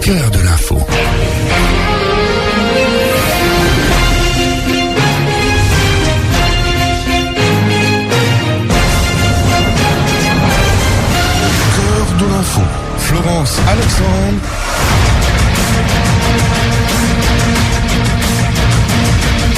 cœur de l'info. Cœur de l'info. Florence Alexandre.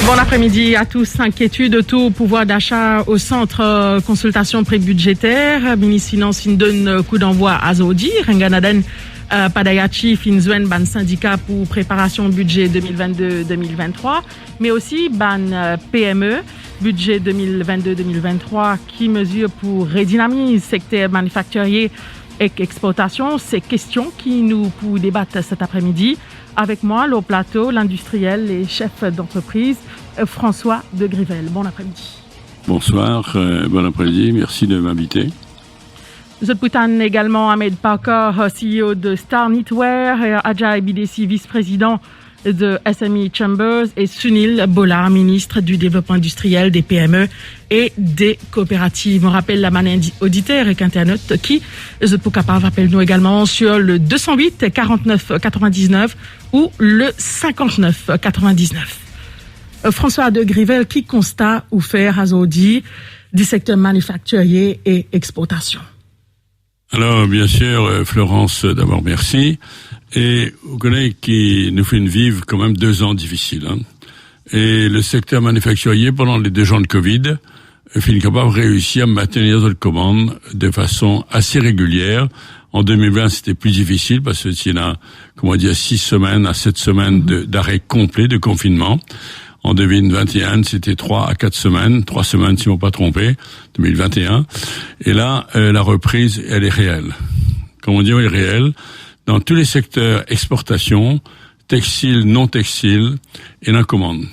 Bon après-midi à tous. Inquiétude autour pouvoir d'achat au centre consultation pré-budgétaire. Ministre Finance fin donne coup d'envoi à Zodi. Renganaden Padayachi fin zwen ban syndicat pour préparation budget 2022-2023. Mais aussi ban PME budget 2022-2023 qui mesure pour redynamiser secteur manufacturier et exportation. Ces questions qui nous pour débattre cet après-midi. Avec moi, au plateau, l'industriel et chef d'entreprise, François de Grivel. Bon après-midi. Bonsoir, bon après-midi, merci de m'inviter. Nous avons également Ahmed Parker, CEO de Star Knitwear, Ajay Bidesi, vice-président de SME Chambers, et Sunil Bola, ministre du Développement industriel, des PME et des coopératives. On rappelle la manne auditeur et internaute qui, pour capable, rappelle-nous également sur le 208 49 99 ou le 59 99. François de Grivel, qui constate ou faire à Zodi du secteur manufacturier et exportation? Alors, bien sûr, Florence, d'abord merci. Et vous connaissez qui nous fait vivre quand même 2 ans difficiles. Hein. Et le secteur manufacturier, pendant les 2 ans de Covid, finit capable de réussir à maintenir notre commande de façon assez régulière. En 2020, c'était plus difficile parce que il y a, 6 semaines à 7 semaines d'arrêt complet de confinement. En 2021, c'était 3 à 4 semaines, 3 semaines si on ne pas trompé, 2021. Et là, la reprise, elle est réelle. Comme on dit, elle est réelle. Dans tous les secteurs exportation, textile, non textile, et la commande.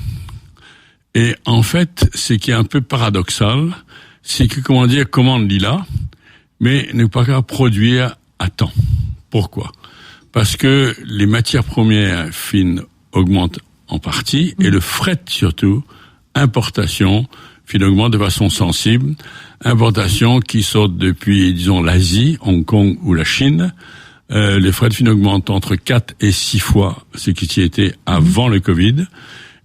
Et en fait, ce qui est un peu paradoxal, c'est que, commande là, mais ne pas qu'à produire à temps. Pourquoi? Parce que les matières premières fines augmentent en partie, et le fret surtout, importation, augmente de façon sensible. Importation qui sortent depuis, disons, l'Asie, Hong Kong ou la Chine. Les frais de fin augmentent entre 4 et 6 fois ce qui y était avant le Covid.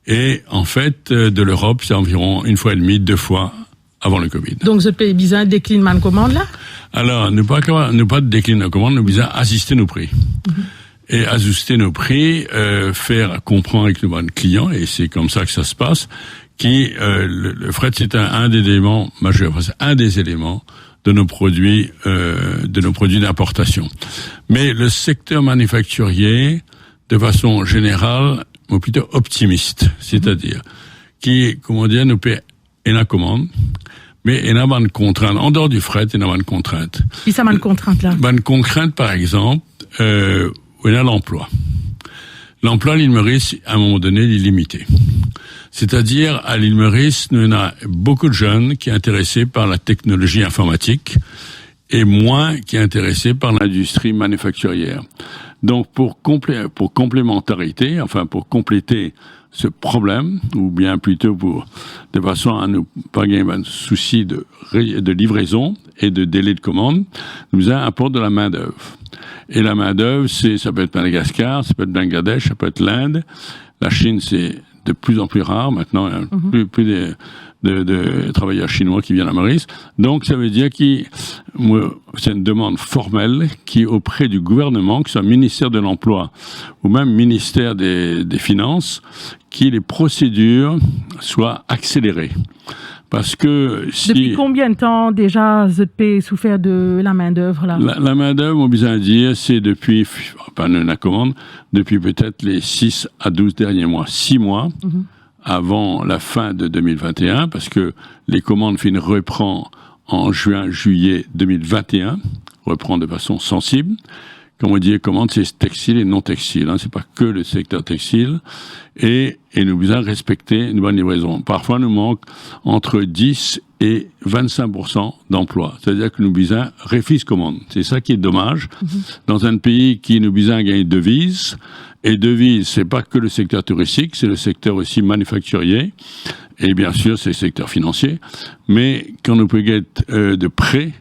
Et en fait, de l'Europe, c'est environ 1,5 fois, 2 fois avant le Covid. Donc, ce pays besoin de déclinement de commande là? Alors, ne pas de déclinement de commande, nous besoin ajuster nos prix. Et ajuster nos prix, faire comprendre avec nos clients, et c'est comme ça que ça se passe, le fret, c'est un des éléments majeurs, c'est un des éléments de nos produits d'importation. Mais le secteur manufacturier, de façon générale, est plutôt optimiste, c'est-à-dire nous paie la commande, mais il y a une contrainte. En dehors du fret, il y a une contrainte. Qui ça, une contrainte là? Une contrainte, par exemple, où il y a l'emploi. L'emploi à l'île Maurice, à un moment donné, il est limité. C'est-à-dire, à l'île Maurice, nous avons beaucoup de jeunes qui sont intéressés par la technologie informatique et moins qui sont intéressés par l'industrie manufacturière. Donc, pour complémentarité, pour compléter ce problème, ou bien plutôt de façon à ne pas gagner un souci de livraison et de délai de commande, nous avons un apport de la main-d'œuvre. Et la main-d'œuvre, ça peut être Madagascar, ça peut être Bangladesh, ça peut être l'Inde. La Chine, c'est de plus en plus rare. Maintenant, il y a plus de travailleurs chinois qui viennent à Maurice. Donc, ça veut dire que c'est une demande formelle qui, auprès du gouvernement, que ce soit ministère de l'Emploi ou même ministère des Finances, que les procédures soient accélérées. Parce que Depuis combien de temps déjà ZP souffert de la main-d'œuvre là? La main-d'œuvre, on besoin de dire, c'est depuis, la commande, depuis peut-être les 6 à 12 derniers mois. 6 mois avant la fin de 2021, parce que les commandes reprend en juillet 2021, reprend de façon sensible. Comme on dit, commande, c'est textile et non textile. C'est pas que le secteur textile. Et nous besoin respecter une bonne livraison. Parfois, nous manque entre 10 et 25% d'emplois. C'est-à-dire que nous besoin refuse commande. C'est ça qui est dommage. Dans un pays qui nous besoin gagner devises. Et devises, c'est pas que le secteur touristique, c'est le secteur aussi manufacturier. Et bien sûr, c'est le secteur financier. Mais quand nous pouvons être de près,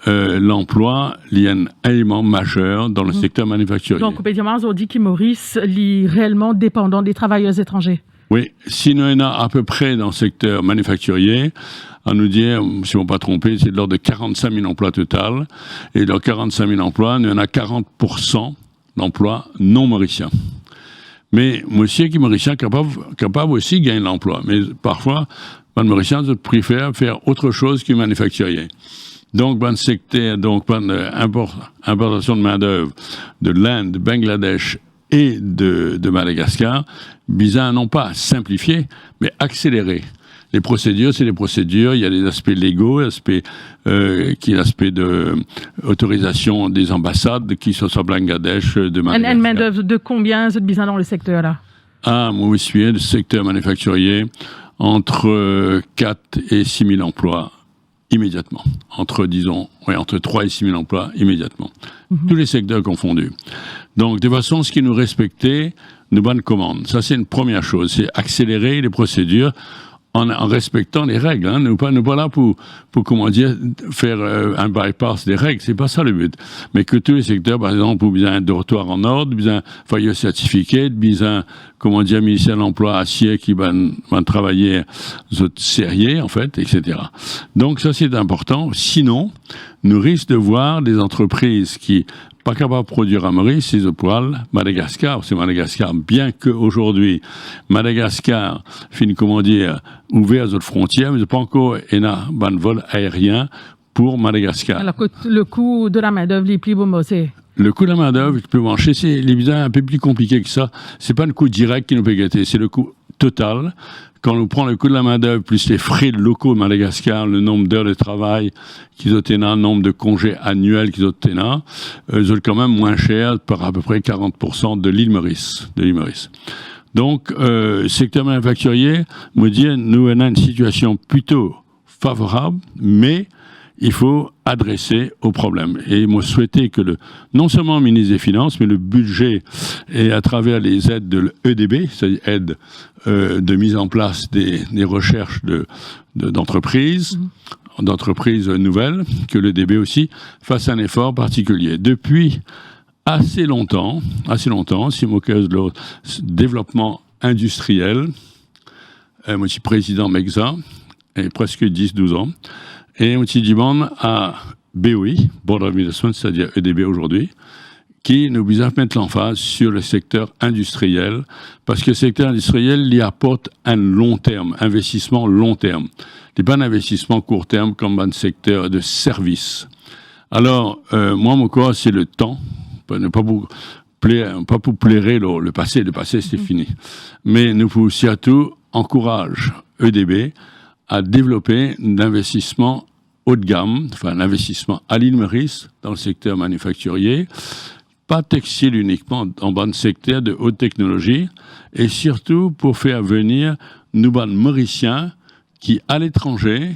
l'emploi est un élément majeur dans le secteur manufacturier. Donc, on peut dire aujourd'hui que Maurice est réellement dépendant des travailleurs étrangers. Oui, si nous en a à peu près dans le secteur manufacturier, à nous dire, si on ne pas tromper, c'est de l'ordre de 45 000 emplois total. Et dans 45 000 emplois, nous en a 40% d'emplois non mauriciens. Mais monsieur qui est mauricien capable aussi de gagner l'emploi. Mais parfois, les mauriciens préfèrent faire autre chose que manufacturier. Donc, dans le secteur, importation de main-d'œuvre de l'Inde, de Bangladesh et de Madagascar, bizarre non pas simplifier, mais accélérer. Les procédures, c'est des procédures. Il y a des aspects légaux, l'aspect de autorisation des ambassades, qui sont sur Bangladesh, de Madagascar. Une main-d'œuvre de combien vous êtes bizarre dans le secteur là? Moi, je suis le secteur manufacturier entre 4 et 6 000 emplois immédiatement. Entre 3 et 6 000 emplois immédiatement. Tous les secteurs confondus. Donc, de façon, ce qui nous respectait, nous bonnes commandes. Ça, c'est une première chose. C'est accélérer les procédures en respectant les règles. Nous ne sommes pas là pour comment dire, faire un bypass des règles. C'est pas ça le but. Mais que tous les secteurs, par exemple, ont besoin d'un dortoir en ordre, besoin d'un certificat, besoin, comment dire, ministère de l'Emploi acier qui va travailler sérieux, en fait, etc. Donc ça, c'est important. Sinon, nous risquons de voir des entreprises qui pas capable de produire à Maurice, c'est au poil Madagascar. C'est Madagascar, bien qu'aujourd'hui, Madagascar finit, comment dire, ouvert aux autres frontières, mais c'est pas encore un vol aérien pour Madagascar. Alors que le coût de la main-d'œuvre est plus beau, c'est. Le coût de la main-d'œuvre peut marcher, c'est un peu plus compliqué que ça. C'est pas le coût direct qui nous peut gâter, c'est le coût total. Quand on prend le coût de la main-d'œuvre plus les frais locaux de Madagascar, le nombre d'heures de travail qu'ils ont le nombre de congés annuels qu'ils ont ils sont quand même moins cher par à peu près 40% de l'île Maurice. Donc, secteur manufacturier, me dit, nous on a une situation plutôt favorable, mais il faut adresser au problème. Et moi, souhaiter que non seulement le ministre des Finances, mais le budget, et à travers les aides de l'EDB, c'est-à-dire aides de mise en place des recherches d'entreprises, d'entreprises nouvelles, que l'EDB aussi fasse un effort particulier. Depuis assez longtemps, si on cause de développement industriel, moi, je suis président MEXA, et presque 10-12 ans, et on dit à BOI, Board of Investment, c'est-à-dire EDB aujourd'hui, qui nous vise à mettre l'emphase sur le secteur industriel, parce que le secteur industriel y apporte un long terme, investissement long terme. Ce n'est pas un investissement court terme comme dans le secteur de services. Alors, moi, mon corps, c'est le temps, ne pas pour plairer le passé. Le passé, c'est fini. Mais nous pouvons surtout encourager EDB à développer un investissement haut de gamme, enfin un investissement à l'île Maurice dans le secteur manufacturier, pas textile uniquement, dans le secteur de haute technologie, et surtout pour faire venir nous Mauriciens qui, à l'étranger,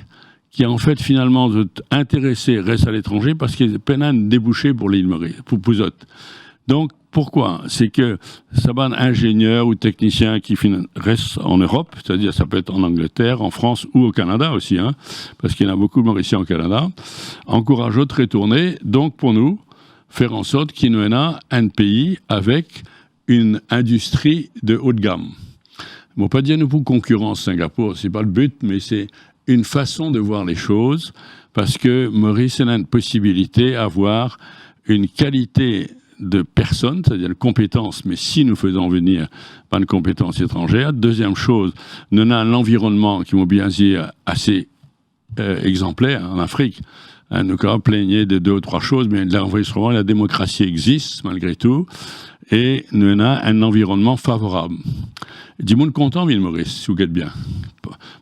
qui en fait finalement intéressés restent à l'étranger parce qu'ils peinent à déboucher pour l'île Maurice, pour Pouzot. Donc, pourquoi? C'est que ça va un ingénieur ou technicien qui reste en Europe, c'est-à-dire ça peut être en Angleterre, en France ou au Canada aussi, parce qu'il y en a beaucoup de Mauriciens au Canada, encourage de retourner. Donc, pour nous, faire en sorte qu'il y ait un pays avec une industrie de haut de gamme. On ne va pas dire nous pour concurrence Singapour, c'est pas le but, mais c'est une façon de voir les choses, parce que Maurice a une possibilité d'avoir une qualité de personnes, c'est-à-dire de compétences, mais si nous faisons venir pas de compétences étrangères. Deuxième chose, nous avons un environnement qui m'a bien dit assez exemplaire en Afrique. Nous avons plaigné de 2 ou 3 choses, mais l'enregistrement, la démocratie existe malgré tout, et nous avons un environnement favorable. Du monde content, ville Maurice, si vous êtes bien.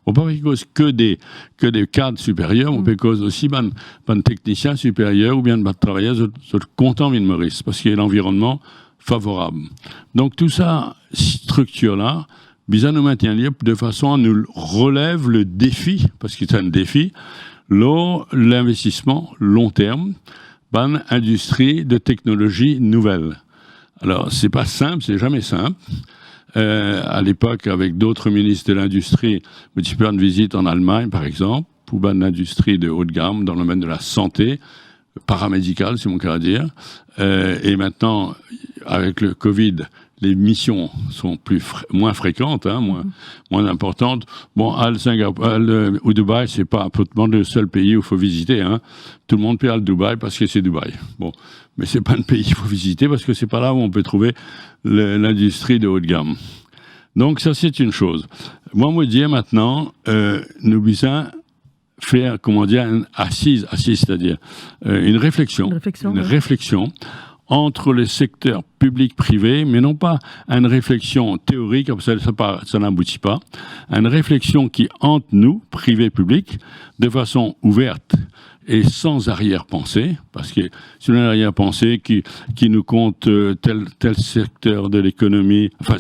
On ne peut pas cause que des cadres supérieurs, on peut cause aussi des techniciens supérieurs ou bien des travailleurs contents, ville Maurice, parce qu'il y a l'environnement favorable. Donc tout ça, structure-là, bizarre nous maintient libre de façon à nous relève le défi, parce que c'est un défi, l'investissement long terme, ban industrie de technologie nouvelle. Alors, c'est pas simple, c'est jamais simple. À l'époque, avec d'autres ministres de l'industrie, je suis une visite en Allemagne, par exemple, pour l'industrie de haut de gamme dans le domaine de la santé, paramédicale, c'est mon cas à dire. Et maintenant, avec le Covid, les missions sont moins fréquentes, moins importantes. Bon, Singapour ou Dubaï, c'est pas absolument le seul pays où il faut visiter. Tout le monde peut aller à Dubaï parce que c'est Dubaï. Bon, mais c'est pas le pays qu'il faut visiter parce que c'est pas là où on peut trouver l'industrie de haut de gamme. Donc ça, c'est une chose. Moi, je me dis maintenant, nous devons faire, une assise, c'est-à-dire une réflexion entre les secteurs public-privé, mais non pas une réflexion théorique, comme ça n'aboutit pas, une réflexion qui entre nous, privé-public, de façon ouverte et sans arrière-pensée, parce que c'est une arrière-pensée qui nous compte tel secteur de l'économie, enfin,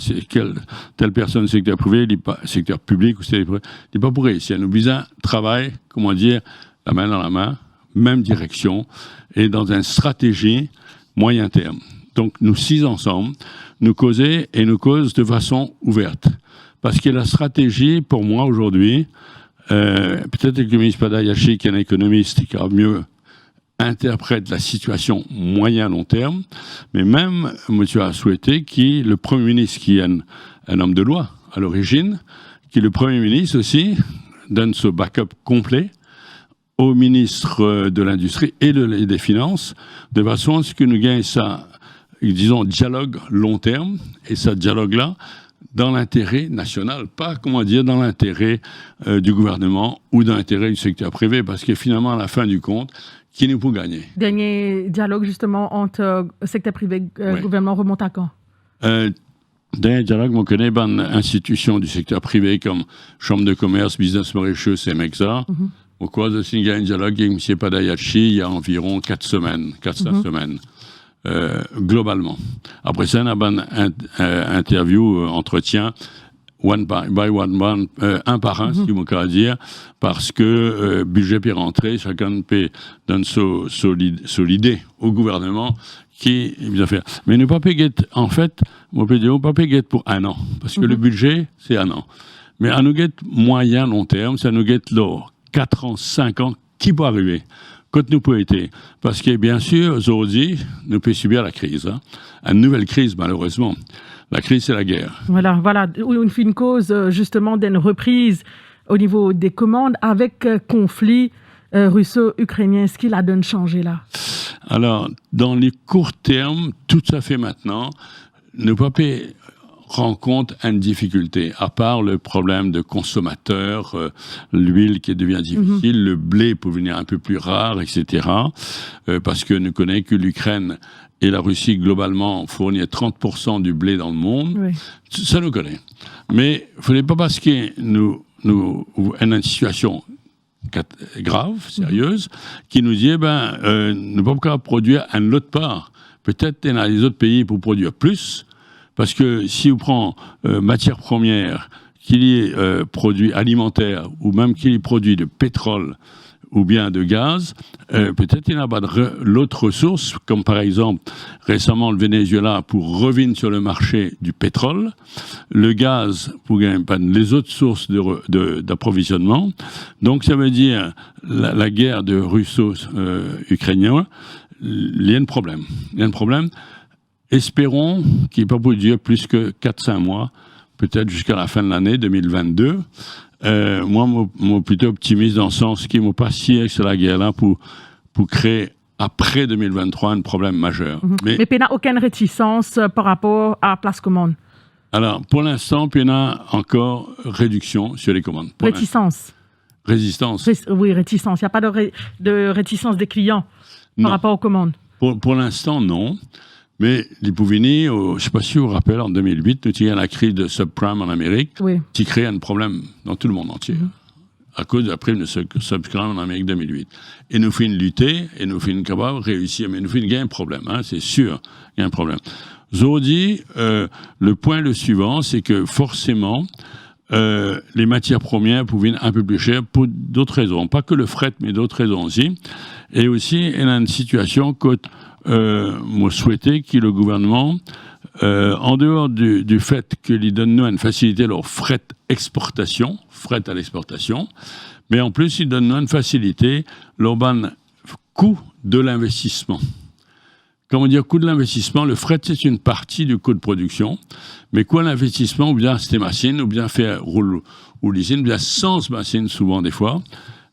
telle personne secteur privé, secteur public, ou secteur privé, il n'est pas pour réussir. Nous besoin travail, la main dans la main, même direction, et dans une stratégie moyen terme. Donc, nous 6 ensemble, nous causons de façon ouverte. Parce que la stratégie, pour moi, aujourd'hui, peut-être que le ministre Padayashi, qui est un économiste, qui a mieux interprète la situation moyen-long terme, mais même, monsieur a souhaité que le Premier ministre, qui est un homme de loi à l'origine, que le Premier ministre aussi donne ce backup complet au ministre de l'Industrie et des Finances, de façon à ce que nous gagnions ça, disons, dialogue long terme, et ce dialogue-là, dans l'intérêt national, pas, dans l'intérêt du gouvernement ou dans l'intérêt du secteur privé, parce que finalement, à la fin du compte, qui nous peut gagner? Dernier dialogue, justement, entre secteur privé et gouvernement remonte à quand? Dernier dialogue, on connaît une institution du secteur privé comme Chambre de commerce, Business Mauritius et MEXA. Au cours de ce dialogue avec M. Padayashi, il y a environ 4 semaines, 4-5 semaines, globalement. Après ça, on a une interview, entretien, un par un, si vous voulez dire, parce que budget peut rentrer, chacun peut donner son idée au gouvernement qui va faire. Mais ne pas payer, en fait, on peut dire, pas payer pour 1 an, parce que le budget, c'est 1 an. Mais à nous guette moyen, long terme, ça nous guette l'or. 4 ans, 5 ans, qui peut arriver? Quand nous peut être? Parce que, bien sûr, aujourd'hui, nous pouvons subir la crise. Une nouvelle crise, malheureusement. La crise, c'est la guerre. Voilà. On fait une cause, justement, d'une reprise au niveau des commandes avec conflit russo-ukrainien. Ce qui la donne changer, là? Alors, dans les courts termes, tout ça fait maintenant, nous ne pouvons pas rencontre une difficulté, à part le problème de consommateurs, l'huile qui devient difficile, le blé pour devenir un peu plus rare, etc. Parce que nous connaissons que l'Ukraine et la Russie, globalement, fournissent 30% du blé dans le monde. Oui. Ça nous connaît. Mais il ne faudrait pas parce que nous sommes dans une situation grave, sérieuse, qui nous dit, nous ne pouvons pas produire à l'autre part. Peut-être dans les autres pays pour produire plus. Parce que si on prend matières premières, qu'il y ait produits alimentaires, ou même qu'il y ait produits de pétrole ou bien de gaz, peut-être il n'y a pas l'autre ressource, comme par exemple récemment le Venezuela pour revenir sur le marché du pétrole, le gaz pour gagner les autres sources d'approvisionnement. Donc ça veut dire la guerre de russo-ukrainien, il y a un problème. Espérons qu'il n'y ait pas pour durer plus que 4-5 mois, peut-être jusqu'à la fin de l'année 2022. Moi, je suis plutôt optimiste dans le sens qu'il ne m'a pas si sur la guerre-là pour créer, après 2023, un problème majeur. Mais il n'y a aucune réticence par rapport à la place commande? Alors, pour l'instant, il y a encore réduction sur les commandes. Résistance. Oui, réticence. Il n'y a pas de réticence des clients par rapport aux commandes? Pour l'instant, non. Mais les Pouvini, je ne sais pas si vous vous rappelez, en 2008, nous avons la crise de subprime en Amérique, qui crée un problème dans tout le monde entier, à cause de la prime de subprime en Amérique 2008. Et nous faisons lutter, et nous faisons capable de réussir, mais nous faisons gagner un problème, c'est sûr, il y a un problème. Aujourd'hui, le point le suivant, c'est que forcément, les matières premières pouvaient être un peu plus chères pour d'autres raisons, pas que le fret, mais d'autres raisons aussi. Et aussi, il y a une situation que moi souhaitais que le gouvernement, en dehors du fait qu'il donne nous une facilité leur fret à l'exportation, Mais en plus, il donne une facilité, l'urban coût de l'investissement. Comment dire coût de l'investissement? Le fret, c'est une partie du coût de production, mais coût de l'investissement, ou bien c'est machines, ou bien faire roule ou l'usine, bien sans machine souvent des fois,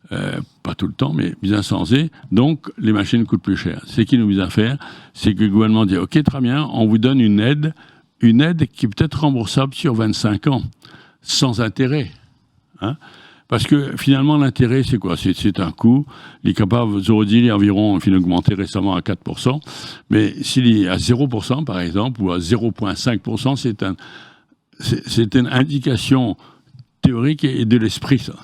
pas tout le temps, mais bien censé. Donc, les machines coûtent plus cher. Ce qui nous vise à faire, c'est que le gouvernement dit, OK, très bien, on vous donne une aide qui est peut-être remboursable sur 25 ans, sans intérêt. Hein? Parce que finalement, l'intérêt, c'est quoi? C'est un coût. Les capables, vous aurez dit, environ, il a augmenté récemment à 4%. Mais s'il est à 0%, par exemple, ou à 0,5%, c'est une indication théorique et de l'esprit, ça.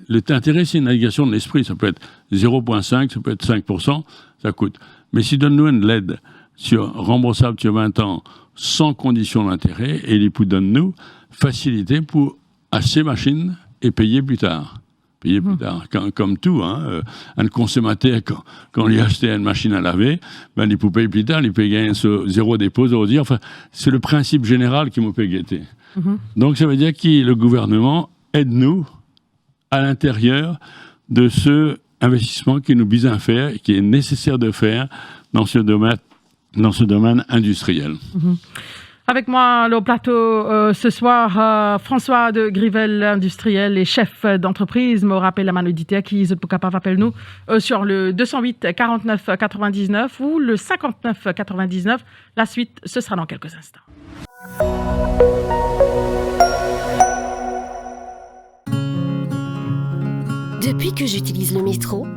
L'intérêt, c'est une indication de l'esprit. Ça peut être 0,5, ça peut être 5%, ça coûte. Mais si donne-nous une LED remboursable sur 20 ans, sans condition d'intérêt, et il donne-nous facilité pour acheter machine et payer plus tard. Payer plus tard. Comme tout, hein, un consommateur, quand il achète une machine à laver, ben, il peut payer plus tard, il peut gagner zéro dépôt, zéro dire. Enfin, c'est le principe général qui me peut guetter. Donc, ça veut dire que le gouvernement aide-nous à l'intérieur de ce investissement qui nous vise à faire et qui est nécessaire de faire dans ce domaine industriel. Avec moi, au plateau, ce soir, François de Grivel, industriel et chef d'entreprise. Me rappelle la manodité qui est capable appelle-nous sur le 208 49 99 ou le 59 99. La suite, ce sera dans quelques instants. Depuis que j'utilise le métro,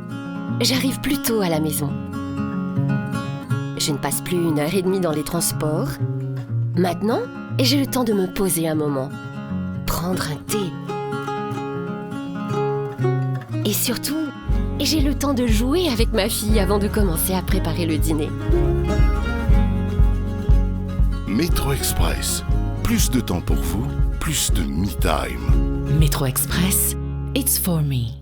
j'arrive plus tôt à la maison. Je ne passe plus 1h30 dans les transports. Maintenant, j'ai le temps de me poser un moment, prendre un thé. Et surtout, j'ai le temps de jouer avec ma fille avant de commencer à préparer le dîner. Métro Express. Plus de temps pour vous, plus de me-time. Metro Express, it's for me.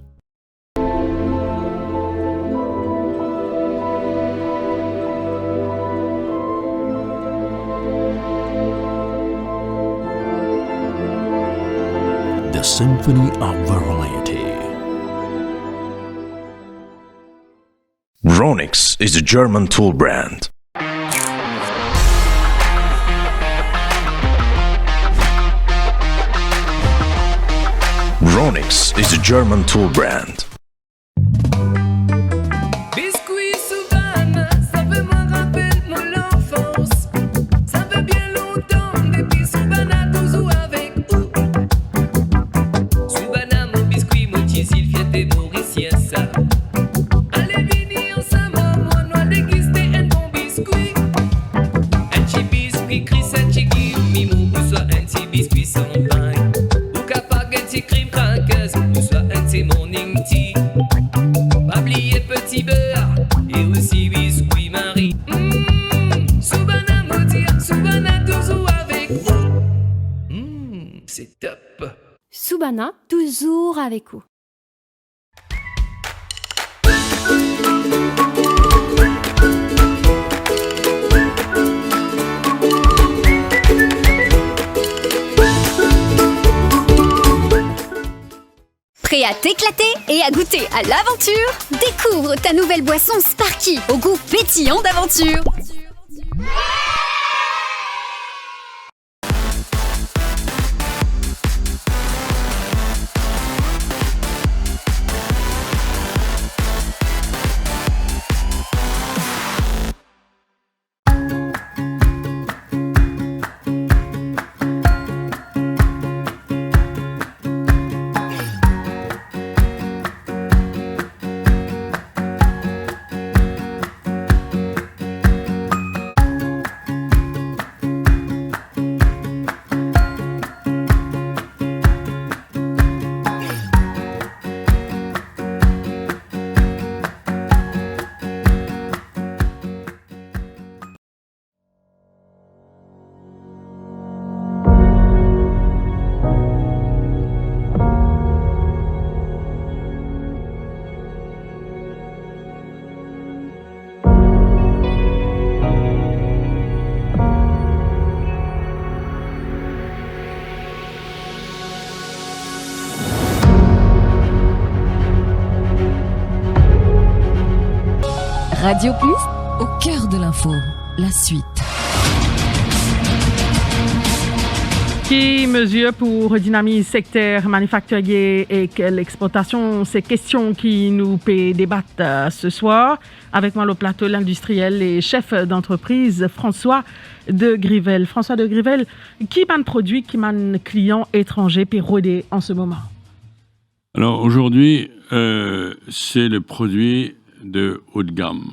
The Symphony of Variety. Ronix is a German tool brand. Ronix is a German tool brand. Biscuit Soubana, ça veut me rappeler mon enfance. Ça fait bien longtemps depuis Soubana toujours avec vous. Soubana, mon biscuit, mon tisil, fierté mauricien, ça. Allez, venez ensemble, moi, noir déguisé, un bon biscuit. Un petit biscuit, Chris, un petit mimou, ou soit un petit biscuit sans pain. Ou capable, un petit crime craqueuse, ou soit un petit morning tea. Pas oublier petit beurre et aussi biscuit Marie. Soubana Motia, Soubana toujours avec vous. C'est top. Soubana, toujours avec vous. Prêt à t'éclater et à goûter à l'aventure? Découvre ta nouvelle boisson Sparky au goût pétillant d'aventure. Radio Plus, au cœur de l'info, la suite. Qui mesure pour dynamiser le secteur manufacturier et quelle exportation? Ces questions qui nous peut débattre ce soir. Avec moi, le plateau, l'industriel et chef d'entreprise, François de Grivel. François de Grivel, qui m'a produit, qui m'a client étranger puis rodé en ce moment? Alors aujourd'hui, c'est le produit de haut de gamme.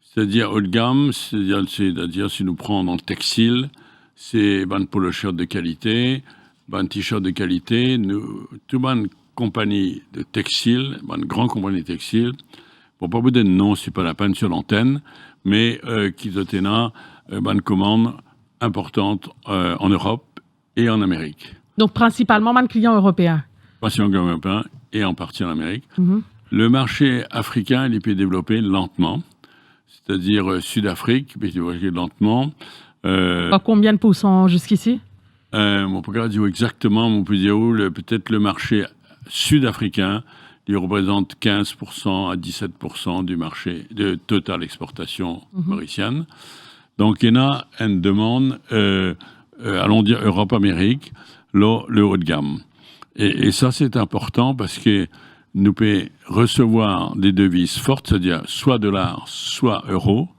C'est-à-dire haut de gamme, c'est-à-dire si nous prenons dans le textile, c'est un polo shirt de qualité, un t-shirt de qualité, toute une compagnie de textile, une grande compagnie textile, pour pas vous donner de nom, c'est pas la peine sur l'antenne, mais qui ont une commande importante en Europe et en Amérique. Donc principalement un client européen. Principalement européen et en partie en Amérique. Mm-hmm. Le marché africain, il peut développer lentement, c'est-à-dire Sud-Afrique, il peut développer lentement. Combien de pourcents jusqu'ici? On peut pas dire exactement, mais on peut dire peut-être le marché sud-africain, il représente 15% à 17% du marché de totale exportation mauricienne. Donc il y a une demande, allons dire Europe-Amérique, le haut de gamme. Et ça c'est important parce que nous pouvons recevoir des devises fortes, c'est-à-dire soit dollars, soit euros,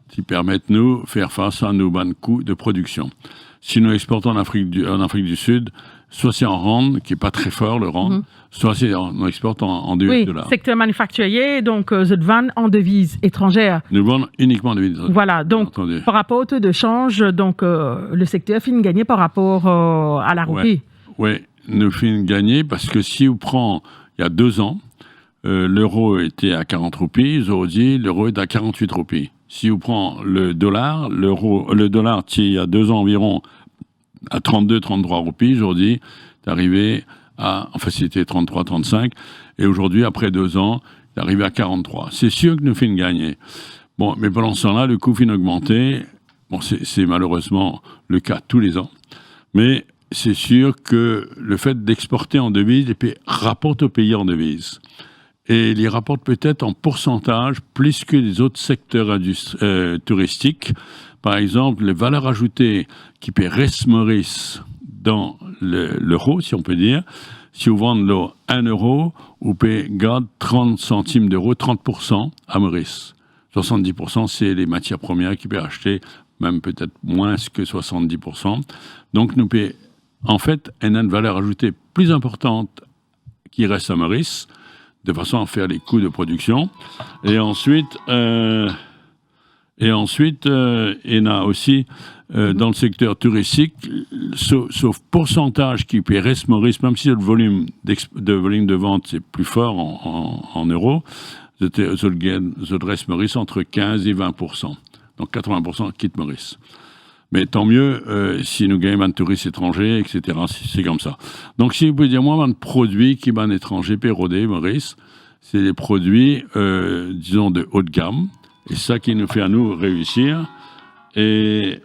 qui permettent nous de faire face à nos bas coûts de production. Si nous exportons en Afrique du Sud, soit c'est en rand, qui n'est pas très fort le rand, soit c'est on exporte en devises dollars. Oui, secteur manufacturier, donc je vends en devises étrangères. Nous vendons uniquement en devises étrangères. Voilà, donc par rapport au taux de change, donc le secteur finit gagner par rapport à la roupie. Oui, nous finissons gagner parce que si on prend, il y a 2 ans, l'euro était à 40 roupies, aujourd'hui l'euro est à 48 roupies. Si on prend le dollar, le dollar qui il y a 2 ans environ à 32-33 roupies, aujourd'hui est arrivé à, enfin c'était 33-35, et aujourd'hui après 2 ans, il est arrivé à 43. C'est sûr que nous finissons gagner. Bon, mais pendant ce temps-là, le coût finit augmenter. Bon, c'est malheureusement le cas tous les ans, mais c'est sûr que le fait d'exporter en devises, les pays rapportent au pays en devises. Et les rapportent peut-être en pourcentage plus que les autres secteurs touristiques. Par exemple, les valeurs ajoutées qui paient reste Maurice dans l'euro, si on peut dire. Si vous vendez 1 euro, vous payez 30 centimes d'euros, 30% à Maurice. 70%, c'est les matières premières qui peuvent acheter, même peut-être moins que 70%. Donc, nous payons, en fait, une valeur ajoutée plus importante qui reste à Maurice, de façon à faire les coûts de production. Et ensuite, il y a aussi dans le secteur touristique, sauf pourcentage qui peut rester Maurice, même si le volume de vente c'est plus fort en euros, je reste Maurice entre 15 et 20%. Donc 80% quitte Maurice. Mais tant mieux si nous gagnons un touriste étranger, etc. C'est comme ça. Donc, si vous pouvez dire, moi, un produit qui est un étranger, pérodé, Maurice, c'est des produits, disons, de haut de gamme. Et ça qui nous fait à nous réussir. Et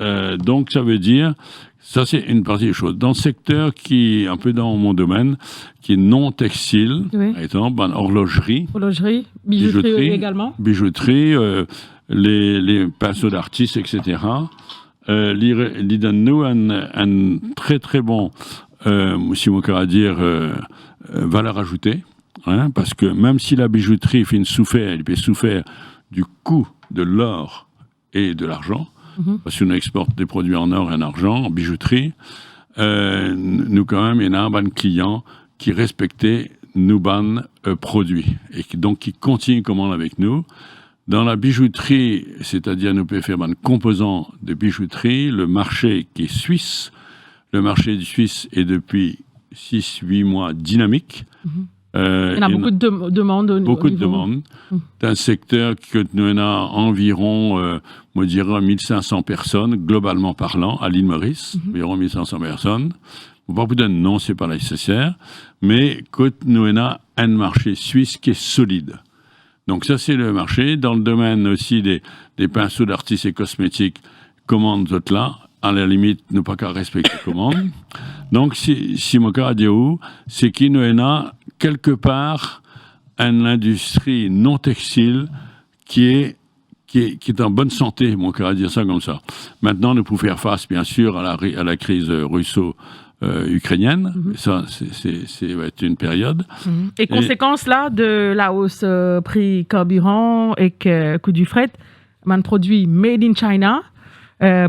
donc, ça veut dire, ça c'est une partie des choses. Dans le secteur qui est un peu dans mon domaine, qui est non textile, par exemple, horlogerie. Horlogerie, bijouterie également. Bijouterie, les pinceaux d'artistes, etc. Il donne nous un très très bon, si on peut dire, valeur ajoutée, hein, parce que même si la bijouterie fait elle peut souffrir du coût de l'or et de l'argent, parce qu'on exporte des produits en or et en argent, en bijouterie, nous quand même, il y a un bon client qui respectait nos bons produits et qui continue commande avec nous. Dans la bijouterie, c'est-à-dire nous pouvons faire un composant de bijouterie, le marché qui est suisse, le marché du Suisse est depuis 6-8 mois dynamique. Il y a beaucoup de demandes. Beaucoup de demandes. C'est un secteur que nous avons environ, on dirait 1500 personnes, globalement parlant, à l'île Maurice, environ 1500 personnes. On ne va pas vous donner de nom, ce n'est pas nécessaire, mais que nous avons un marché suisse qui est solide. Donc ça, c'est le marché. Dans le domaine aussi des pinceaux d'artistes et cosmétiques, commandes autres là, à la limite, nous pas qu'à respecter les commandes. Donc, si mon cas dit où, c'est qu'il y a quelque part une industrie non textile qui est en bonne santé, mon cœur à dire ça comme ça. Maintenant, nous pouvons faire face, bien sûr, à la crise russo-ukrainienne. Ça, va être une période. Et conséquence là de la hausse prix carburant et coût du fret, un produit made in China,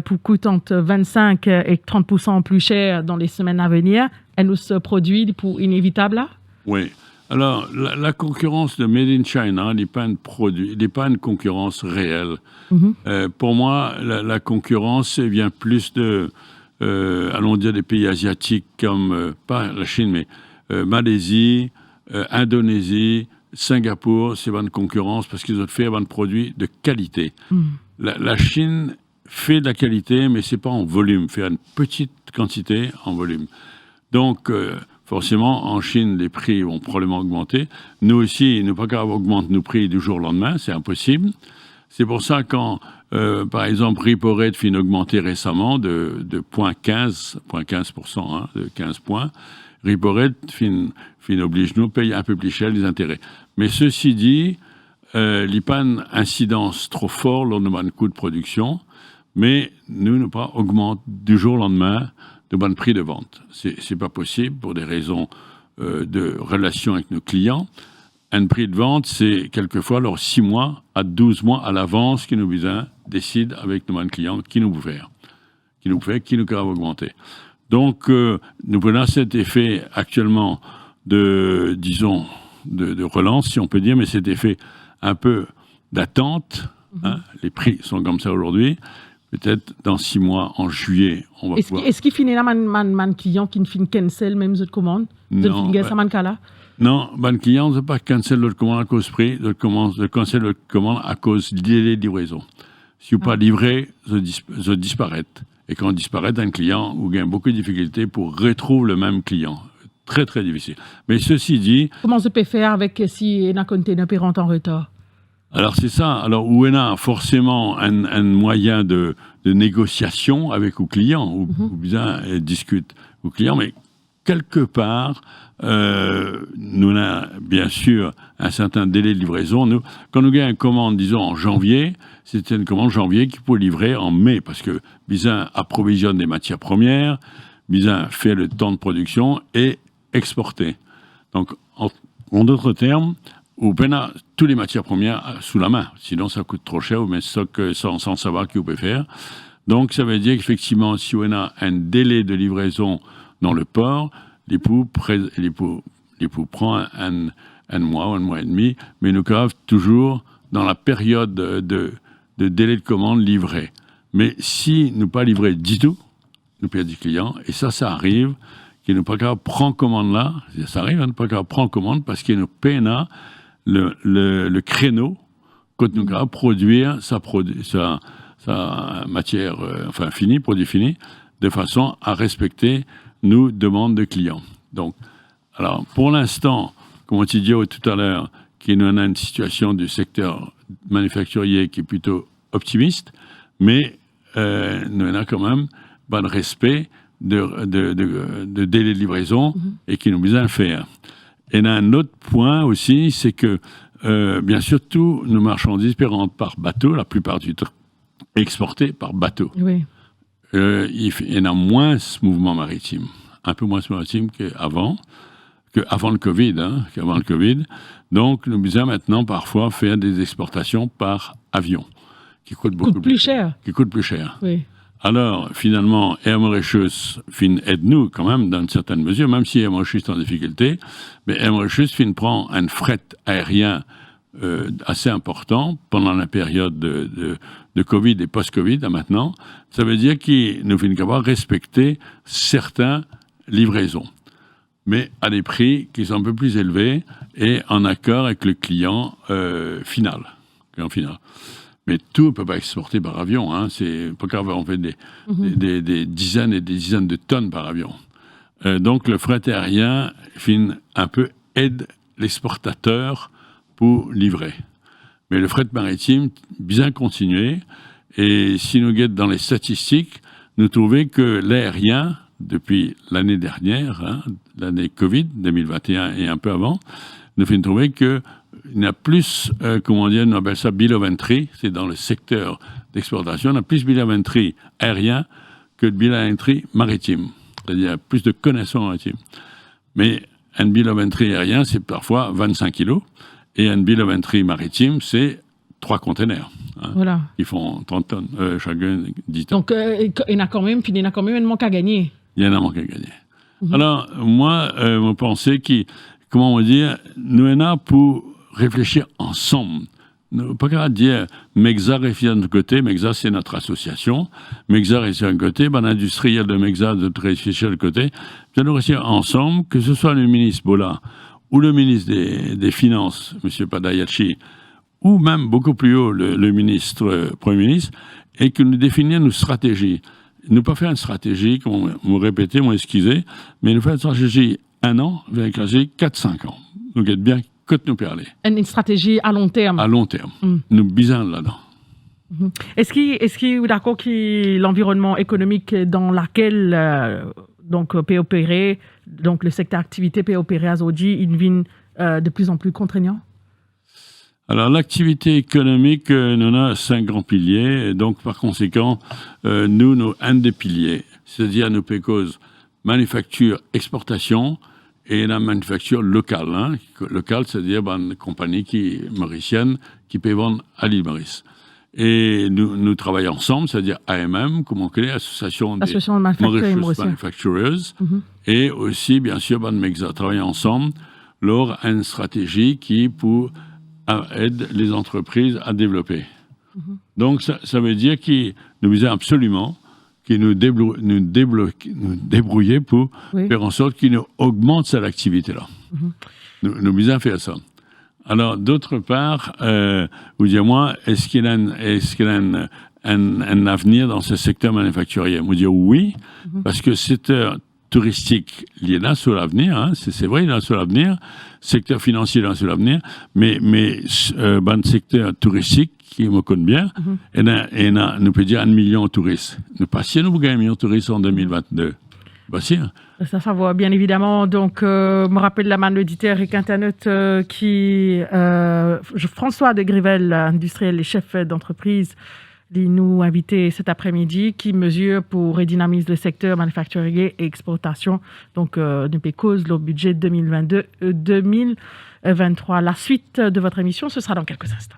pour coûtant 25 et 30% plus cher dans les semaines à venir, et nous ce produit pour inévitable là? Oui. Alors, la concurrence de Made in China n'est pas une concurrence réelle. Pour moi, la concurrence vient plus de, allons dire, des pays asiatiques comme, pas la Chine, mais Malaisie, Indonésie, Singapour, c'est une concurrence parce qu'ils ont fait un produit de qualité. La Chine fait de la qualité, mais c'est pas en volume, fait une petite quantité en volume. Donc, forcément, en Chine, les prix vont probablement augmenter. Nous aussi, nous pas qu'à augmenter nos prix du jour au lendemain, c'est impossible. C'est pour ça quand, par exemple, Repo Rate fin augmenté récemment de 0,15%, de 15 points, Repo Rate fin oblige nous à payer un peu plus cher les intérêts. Mais ceci dit, l'IPAN incidence trop fort lors de notre coût de production, mais nous ne pas augmenter du jour au lendemain de bon prix de vente. C'est pas possible pour des raisons de relation avec nos clients. Un prix de vente, c'est quelquefois lors 6 mois à 12 mois à l'avance que nous décide avec nos clients qui nous faire, qui nous va augmenter. Donc, nous prenons cet effet actuellement de relance, si on peut dire, mais cet effet un peu d'attente. Les prix sont comme ça aujourd'hui. Peut-être dans 6 mois, en juillet, on va pouvoir... Est-ce qu'il finit là, man client qui ne finit cancel même cette commande? Non, non, man client ne pas cancel l'autre commande à cause de prix, de cancel l'autre commande à cause du délai de livraison. Si vous pas livré, je disparaît. Et quand on disparaît un client, vous gagnez beaucoup de difficultés pour retrouver le même client. Très, très difficile. Mais ceci dit... Comment se peut faire avec si un container pérant en retard? Alors c'est ça. Alors où on a forcément un moyen de négociation avec le client, ou bien discute au client, mais quelque part, nous avons bien sûr un certain délai de livraison. Quand nous avons une commande, disons en janvier, c'était une commande janvier qui peut livrer en mai, parce que Bizin approvisionne des matières premières, Bizin fait le temps de production et exporter. Donc, en d'autres termes, ou bien toutes les matières premières sous la main. Sinon, ça coûte trop cher, ou bien stock sans savoir qui vous pouvez faire. Donc, ça veut dire qu'effectivement, si on a un délai de livraison dans le port, l'époux prend un mois et demi, mais nous gravons toujours dans la période de délai de commande livré. Mais si nous pas livré du tout, nous perdons du client, et ça arrive, qu'il nous pas capable prendre commande là, ça arrive, nous pas capable prendre commande parce qu'il nous peine le créneau quand nous capable produire sa matière, finie, produit fini, de façon à respecter nos demandes de clients. Donc, alors, pour l'instant, comme on dit tout à l'heure, qu'il nous a une situation du secteur manufacturier qui est plutôt optimiste, mais nous avons quand même bon respect de délai de livraison et qui nous besoin de faire. Et il y a un autre point aussi, c'est que, bien sûr, tous nos marchandises rentrent par bateau, la plupart du temps, exportées par bateau. Oui. Il y en a moins ce mouvement maritime, un peu moins ce maritime qu'avant le Covid, qu'avant le Covid. Donc, nous besoin maintenant parfois faire des exportations par avion, qui coûtent beaucoup plus cher. Qui coûtent plus cher. Oui. Alors, finalement, Air Mauritius aide-nous quand même dans une certaine mesure, même si Air Mauritius est en difficulté, mais Air Mauritius prend un fret aérien assez important pendant la période de Covid et post-Covid à maintenant. Ça veut dire qu'il nous finit capable de respecter certaines livraisons, mais à des prix qui sont un peu plus élevés et en accord avec le client final. Mais tout ne peut pas exporter par avion. C'est pas grave, on fait des dizaines et des dizaines de tonnes par avion. Donc le fret aérien un peu aide l'exportateur pour livrer. Mais le fret maritime, bien continué. Et si nous guettons dans les statistiques, nous trouvons que l'aérien, depuis l'année dernière, l'année Covid, 2021 et un peu avant, nous finissons trouver que il y a plus, on appelle ça bill of entry, c'est dans le secteur d'exportation, on a plus de bill of entry aérien que de bill of entry maritime. C'est-à-dire, il y a plus de connaissances maritimes. Mais un bill of entry aérien, c'est parfois 25 kilos, et un bill of entry maritime, c'est 3 containers. Voilà. Qui font 30 tonnes, chacun 10 tonnes. Donc, il y en a quand même un manque à gagner. Il y en a un manque à gagner. Alors, moi, je pensais comment on dit, nous sommes là pour réfléchir ensemble. Nous pas qu'à dire, Mexa est de notre côté, Mexa c'est notre association, Mexa est d'un côté, l'industriel de Mexa de réfléchir de l'autre côté. Nous allons réfléchir ensemble, que ce soit le ministre Bola ou le ministre des Finances, M. Padayachi, ou même beaucoup plus haut, le ministre, Premier ministre, et que nous définissions nos stratégies. Nous pas faire une stratégie, comme vous répétez, vous excusez, mais nous faire une stratégie 1 an, avec une stratégie 4-5 ans. Nous êtes bien que nous parler. Une stratégie à long terme. À long terme. Nous bisons là-dedans. Est-ce qu'il est d'accord que l'environnement économique dans lequel peut opérer, donc le secteur activité peut opérer à Zodi, il devient de plus en plus contraignant? Alors, l'activité économique, nous avons 5 grands piliers. Et donc, par conséquent, nous un des piliers. C'est-à-dire, nous pécose manufacture, exportation et la manufacture locale. Locale, c'est-à-dire une compagnie mauricienne qui peut vendre à l'île Maurice. Et nous travaillons ensemble, c'est-à-dire AMM, comme on connaît, Association des Mauritius Manufacturers. Et aussi, bien sûr, Mexa. Travaillons ensemble lors d'une stratégie qui pour aide les entreprises à développer. Donc, ça veut dire que nous visons absolument que nous débrouiller pour faire en sorte qu'il augmente cette activité-là. Nous visons à faire ça. Alors, d'autre part, vous dites, moi, est-ce qu'il y a un avenir dans ce secteur manufacturier? Vous dites oui, parce que c'est touristique, il est là sur l'avenir, c'est vrai, il est là sur l'avenir, secteur financier, il est là sur l'avenir, mais le secteur touristique, qui me connaît bien, nous peut dire 1 million de touristes. Nous passions, nous gagnons 1 million de touristes en 2022. Ça va bien évidemment. Donc, me rappelle la man auditeur et Internet François de Grivel, industriel et chef d'entreprise, nous invité cet après-midi qui mesure pour redynamiser le secteur manufacturier et exportation. Donc, nous cause le budget 2022-2023. La suite de votre émission, ce sera dans quelques instants.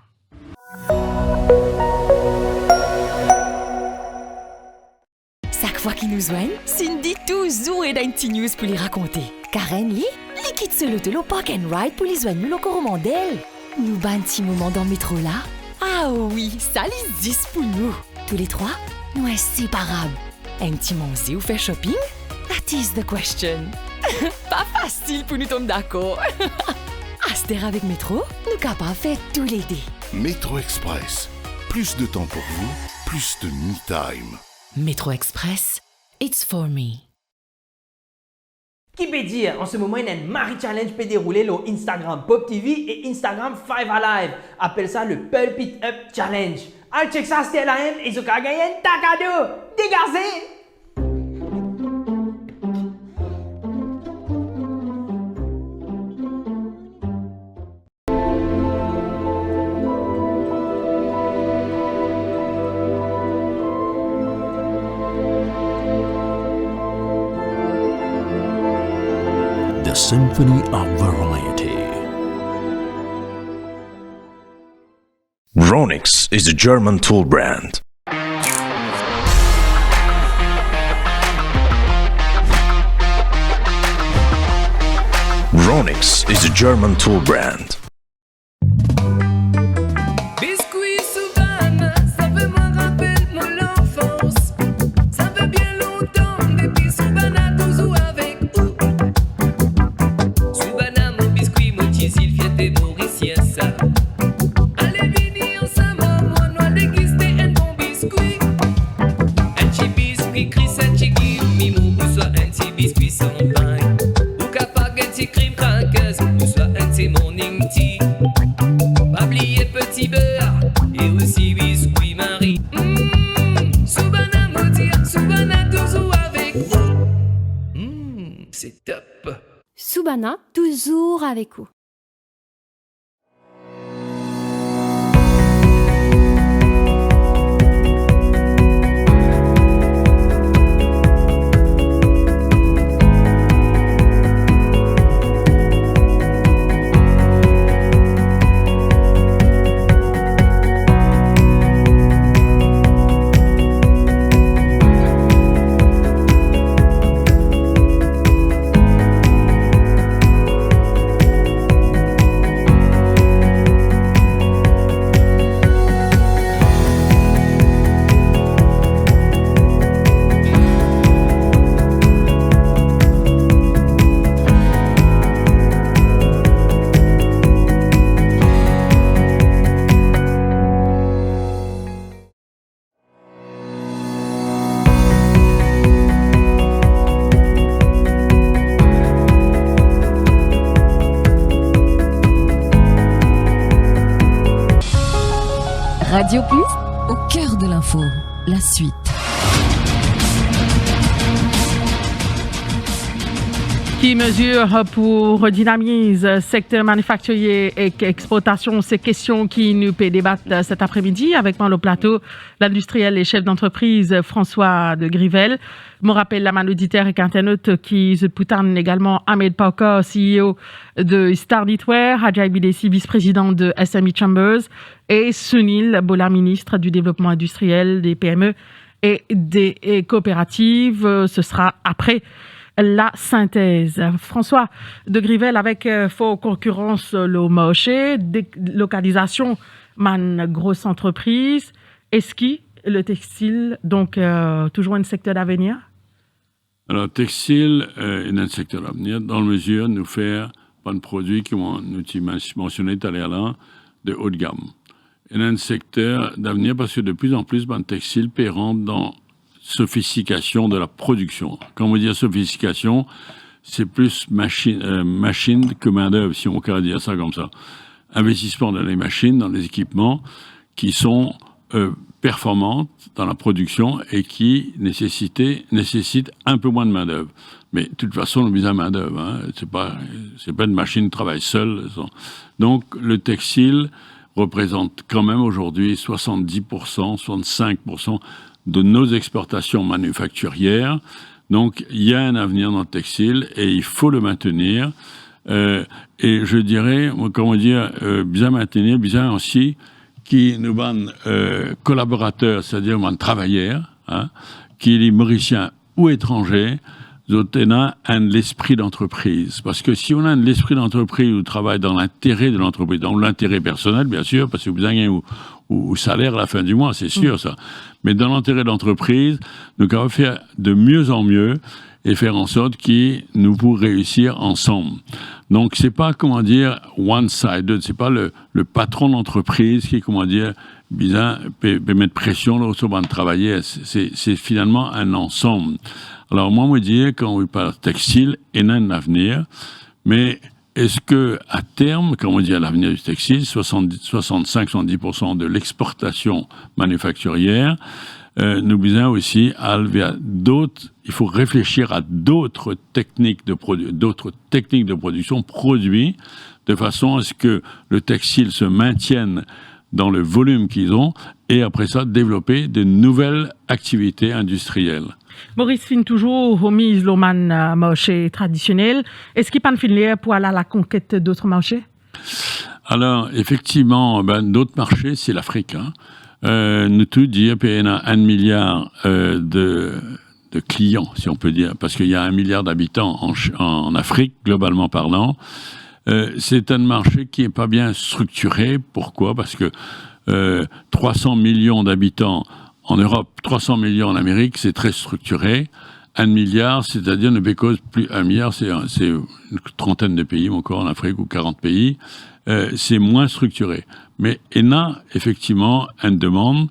Chaque fois qu'ils nous joignent, Cindy toujours est dans une petite news pour les raconter. Karen, lui quitte ce lot de l'eau park and ride pour les joindre nous au d'elle. Nous bat un petit moment dans le métro là. Ah oui, ça les 10 pour nous. Tous les 3, nous inséparables. Un petit monsé ou faire shopping? That is the question. Pas facile pour nous tomber d'accord. Aster avec Métro, nous capables de faire tous les dés. Métro Express. Plus de temps pour vous, plus de me time. Métro Express, it's for me. Qui peut dire, en ce moment, il y a un Marie Challenge peut dérouler sur Instagram Pop TV et Instagram 5 Alive. Appelle ça le Pulp It Up Challenge. Allez, check ça, c'était la haine et ils ont gagné un cadeau. Dégagez! The Symphony of Variety. Ronix is a German tool brand. Ronix is a German tool brand. Soubana, toujours avec vous. Radio Plus, au cœur de l'info, la suite. Qui mesure pour redynamiser secteur manufacturier et exportation, ces questions qui nous peut débattre cet après-midi avec moi le plateau, l'industriel et chef d'entreprise François de Grivel. Je me rappelle la man auditeur et internaute qui se poutanne également Ahmed Pauka, CEO de Star Knitwear, Hadja Bidessi, vice-président de SME Chambers et Sunil Bola, ministre du développement industriel, des PME et des coopératives. Ce sera après la synthèse. François de Grivel, avec fort concurrence le marché, délocalisation, man grosse entreprise, est-ce que le textile, donc toujours un secteur d'avenir? Alors, textile est un secteur d'avenir dans la mesure de nous faire un produit qui nous mentionné tout à l'heure de haut de gamme. Il y a un secteur d'avenir parce que de plus en plus, le textile rentre dans sophistication de la production. Quand on dit sophistication, c'est plus machine que main-d'œuvre, si on peut dire ça comme ça. Investissement dans les machines, dans les équipements qui sont performantes dans la production et qui nécessitent un peu moins de main-d'œuvre. Mais de toute façon, on a besoin de main-d'œuvre. Hein. C'est pas une machine qui travaille seule. Donc, le textile représente quand même aujourd'hui 70%, 65% de nos exportations manufacturières. Donc, il y a un avenir dans le textile et il faut le maintenir. Et je dirais, comment dire, bien maintenir, bien aussi, qui nous ban collaborateurs, c'est-à-dire travailleurs, hein, qui est mauricien ou étranger, nous avons l'esprit d'entreprise. Parce que si on a l'esprit d'entreprise, on travaille dans l'intérêt de l'entreprise, dans l'intérêt personnel, bien sûr, parce que vous avez ou salaire à la fin du mois, c'est sûr ça. Mais dans l'intérêt de l'entreprise, nous devons faire de mieux en mieux et faire en sorte que nous pourrons réussir ensemble. Donc, c'est pas, comment dire, one-sided, c'est pas le patron d'entreprise qui, comment dire, peut mettre pression sur le travailler. C'est finalement un ensemble. Alors, moi, je dis, quand on parle textile, il y a un avenir, mais est-ce que, à terme, comme on dit à l'avenir du textile, 65-70% de l'exportation manufacturière, nous besoin aussi il faut réfléchir à d'autres techniques de production produits de façon à ce que le textile se maintienne dans le volume qu'ils ont et après ça développer de nouvelles activités industrielles. Maurice fin toujours remise le marché traditionnel. Est-ce qu'il peut finir pour aller à la conquête d'autres marchés? Alors, effectivement, d'autres marchés, c'est l'Afrique. Hein. Nous tout dire, il y a 1 milliard de clients, si on peut dire, parce qu'il y a 1 milliard d'habitants en Afrique, globalement parlant. C'est un marché qui n'est pas bien structuré. Pourquoi? Parce que 300 millions d'habitants en Europe, 300 millions en Amérique, c'est très structuré. 1 milliard, c'est-à-dire ne cause plus 1 milliard, c'est une trentaine de pays encore en Afrique ou 40 pays. C'est moins structuré. Mais il y a effectivement une demande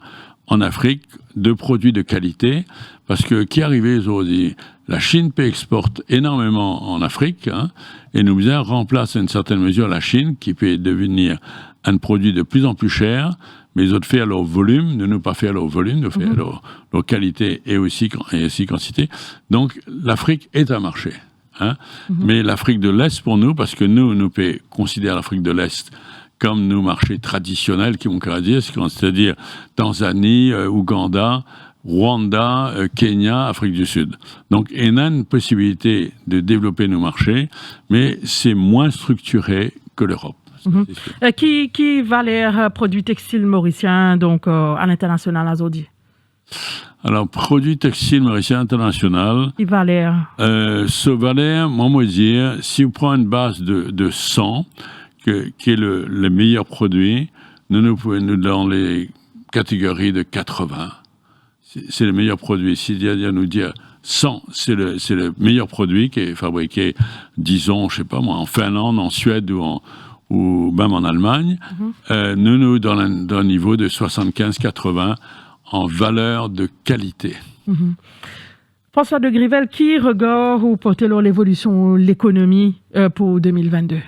en Afrique de produits de qualité, parce que qui est arrivé aujourd'hui, la Chine exporte énormément en Afrique, hein, et nous remplace à une certaine mesure la Chine, qui peut devenir un produit de plus en plus cher, mais ils ont fait à leur volume, ne nous pas faire leur volume, nous faire leur qualité et aussi quantité. Donc l'Afrique est un marché. Hein? Mais l'Afrique de l'Est pour nous, parce que nous considérons l'Afrique de l'Est comme nos marchés traditionnels, qui vont dire, c'est-à-dire Tanzanie, Ouganda, Rwanda, Kenya, Afrique du Sud. Donc, il y a une possibilité de développer nos marchés, mais c'est moins structuré que l'Europe. Qui va les produits textiles mauriciens donc à l'international aujourd'hui? Alors, produits textiles mauriciens international. Qui valeur? Ce valeur, moi, je dire, si vous prenez une base de 100, qui est le meilleur produit, nous pouvons dans les catégories de 80. C'est le meilleur produit. C'est-à-dire nous dire 100, c'est le meilleur produit qui est fabriqué, disons, je sais pas moi, en Finlande, en Suède ou même en Allemagne. Nous dans un niveau de 75-80 en valeur de qualité. François de Grivel, qui regarde ou porte l'évolution de l'économie pour 2022?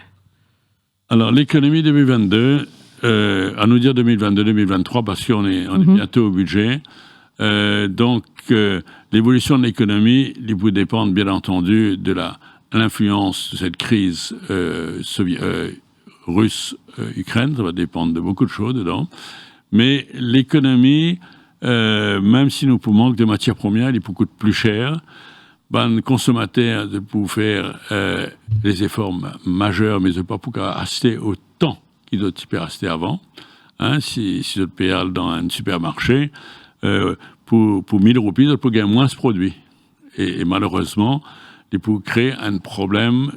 Alors, l'économie 2022, à nous dire 2022-2023 parce qu'on est bientôt au budget. Donc, l'évolution de l'économie, il peut dépendre bien entendu de l'influence de cette crise russe-Ukraine. Ça va dépendre de beaucoup de choses dedans. Mais l'économie, même si nous manquons de matières premières, il coûte plus cher. Ben, consommateurs de pouvoir faire des efforts majeurs, mais de ne pas pouvoir acheter autant qu'ils doivent acheter avant. Hein, si vous payez dans un supermarché, pour 1000 roupies, vous pouvez gagner moins ce produit. Et malheureusement, il peut créer un problème,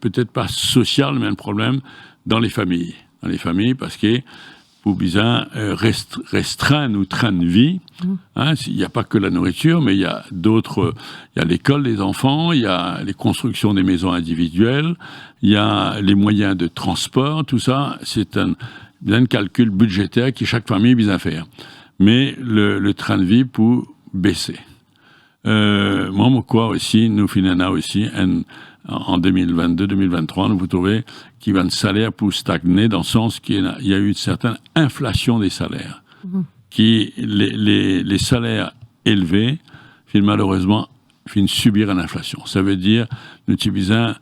peut-être pas social, mais un problème dans les familles. Dans les familles, parce que pour bien restreindre notre train de vie. Hein, il n'y a pas que la nourriture, mais il y a d'autres. Il y a l'école des enfants, il y a les constructions des maisons individuelles, il y a les moyens de transport. Tout ça, c'est un calcul budgétaire que chaque famille vient faire. Mais le train de vie peut baisser. Moi, je crois aussi, nous finissons aussi en 2022-2023, nous vous trouvez qu'il va un salaire pour stagner dans le sens qu'il y a eu une certaine inflation des salaires. Qui les salaires élevés, malheureusement, finissent subir une inflation. Ça veut dire nous devons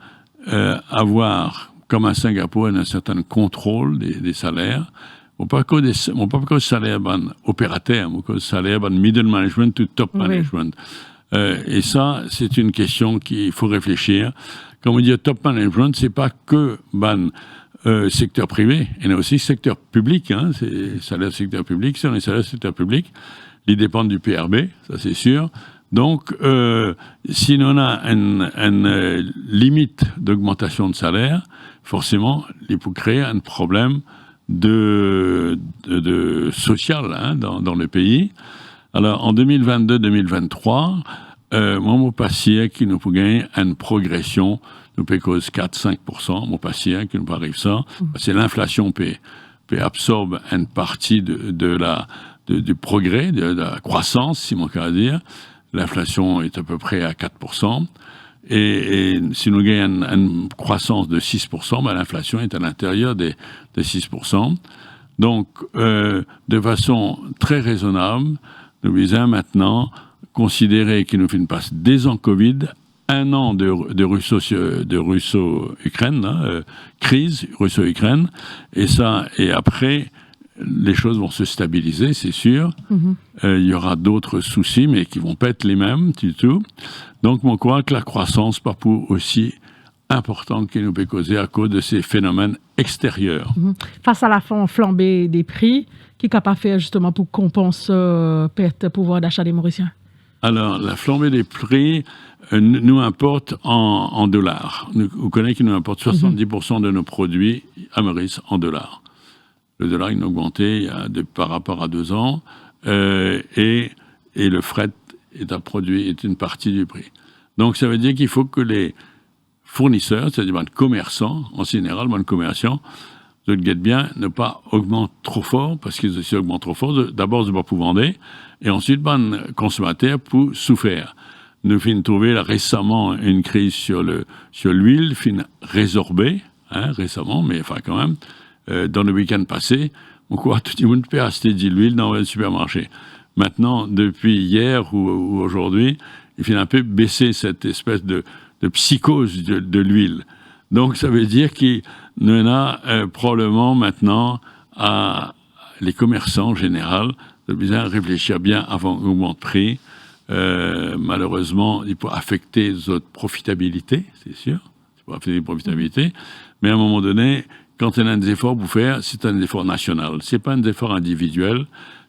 avoir, comme à Singapour, un certain contrôle des salaires. On parle pas que des salaires opérateurs, on parle des salaires middle management to top management. Et ça, c'est une question qu'il faut réfléchir. Quand on dit top management, c'est pas que secteur privé, il y a aussi secteur public. Hein, c'est salaire secteur public, c'est les salaires secteur public. Ils dépendent du PRB, ça c'est sûr. Donc, si on a une limite d'augmentation de salaire, forcément, il peut créer un problème de social dans le pays. Alors, en 2022-2023, moi, mon patient qui nous peut gagner une progression, nous peut cause 4-5%, mon patient qui nous arrive ça, c'est l'inflation peut absorber une partie du progrès, de la croissance, si mon cas à dire. L'inflation est à peu près à 4%. Et si nous gagnons une croissance de 6%, l'inflation est à l'intérieur des 6%. Donc, de façon très raisonnable, nous visons maintenant considérer qu'il nous fait une passe dès en Covid, un an de russo-Ukraine, crise russo-Ukraine, et après, les choses vont se stabiliser, c'est sûr. Il y aura d'autres soucis, mais qui vont pas être les mêmes du tout. Donc, on croit que la croissance pas pour aussi importante qu'il nous peut causer à cause de ces phénomènes extérieurs. Face à la flambée des prix, qui est capable de faire justement pour compenser perte de pouvoir d'achat des Mauriciens? Alors, la flambée des prix nous importe en dollars. Vous connaissez qu'il nous importe 70% de nos produits à Maurice en dollars. Le dollar, il a augmenté par rapport à 2 ans, et le fret est une partie du prix. Donc, ça veut dire qu'il faut que les fournisseurs, c'est-à-dire les commerçants, en général, les commerçants, de le guette bien, ne pas augmenter trop fort, parce qu'ils s'ils augmentent trop fort, d'abord, ils ne vont pas pouvoir vendre, et ensuite, les consommateurs pour souffrir. Nous finissons trouver récemment une crise sur l'huile, résorbée, récemment, mais enfin quand même, dans le week-end passé, on croit que tout le monde peut acheter de l'huile dans le supermarché. Maintenant, depuis hier ou aujourd'hui, il finit un peu baisser cette espèce de psychose de l'huile. Donc, ça veut dire qu'il y en a probablement maintenant à les commerçants en général de bien réfléchir bien avant l'augmentation de prix. Malheureusement, il peut affecter notre profitabilité, c'est sûr. Il peut affecter la profitabilité. Mais à un moment donné, quand on a des efforts pour faire, c'est un effort national. C'est pas un effort individuel,